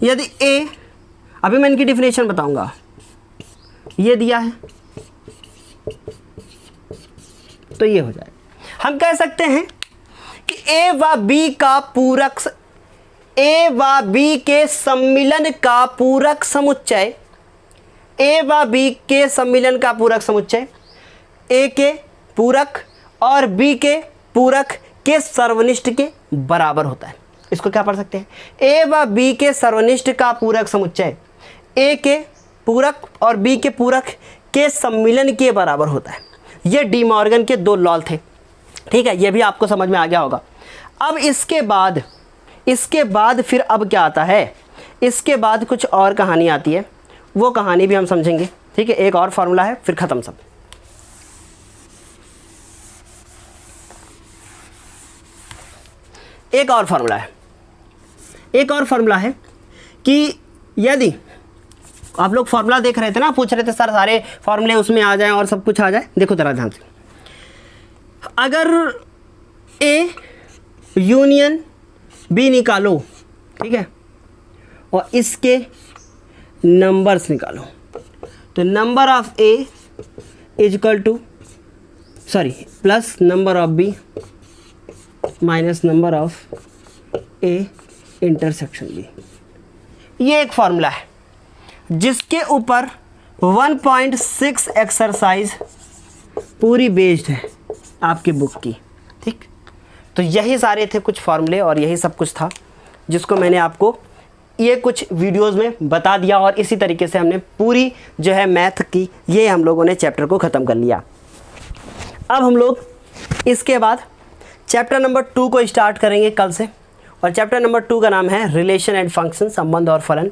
यदि A, अभी मैं इनकी डिफिनेशन बताऊंगा, ये दिया है तो ये हो जाएगा। हम कह सकते हैं कि A व B का पूरक, A व B के सम्मिलन का पूरक समुच्चय, A व B के सम्मिलन का पूरक समुच्चय A के पूरक और B के पूरक के सर्वनिष्ठ के बराबर होता है। इसको क्या पढ़ सकते हैं? A व B के सर्वनिष्ठ का पूरक समुच्चय A के पूरक और B के पूरक के सम्मिलन के बराबर होता है। ये डी मॉर्गन के 2 लॉ थे, ठीक है, ये भी आपको समझ में आ गया होगा। अब इसके बाद फिर अब क्या आता है, इसके बाद कुछ और कहानी आती है, वो कहानी भी हम समझेंगे। ठीक है, एक और फार्मूला है फिर ख़त्म सब। एक और फार्मूला है कि यदि आप लोग फार्मूला देख रहे थे ना, पूछ रहे थे सर सारे फार्मूले उसमें आ जाएं और सब कुछ आ जाए। देखो जरा ध्यान से, अगर ए यूनियन बी निकालो, ठीक है, और इसके नंबर्स निकालो, तो number of A is equal to plus number of B minus number of A intersection B. ये एक फार्मूला है जिसके ऊपर 1.6 एक्सरसाइज पूरी बेस्ड है आपकी बुक की। ठीक, तो यही सारे थे कुछ फार्मूले और यही सब कुछ था जिसको मैंने आपको ये कुछ वीडियोस में बता दिया, और इसी तरीके से हमने पूरी जो है मैथ की ये हम लोगों ने चैप्टर को ख़त्म कर लिया। अब हम लोग इसके बाद चैप्टर नंबर 2 को स्टार्ट करेंगे कल से, और चैप्टर नंबर 2 का नाम है रिलेशन एंड फंक्शन, संबंध और फलन।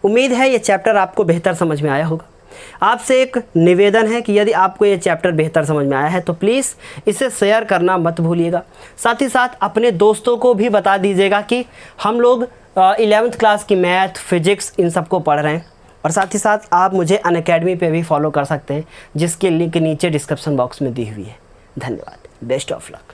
उम्मीद है ये चैप्टर आपको बेहतर समझ में आया होगा। आपसे एक निवेदन है कि यदि आपको ये चैप्टर बेहतर समझ में आया है तो प्लीज़ इसे शेयर करना मत भूलिएगा। साथ ही साथ अपने दोस्तों को भी बता दीजिएगा कि हम लोग 11th क्लास की मैथ, फिजिक्स इन सबको पढ़ रहे हैं। और साथ ही साथ आप मुझे अनअकैडमी पे भी फॉलो कर सकते हैं, जिसकी लिंक नीचे डिस्क्रिप्शन बॉक्स में दी हुई है। धन्यवाद, बेस्ट ऑफ लक।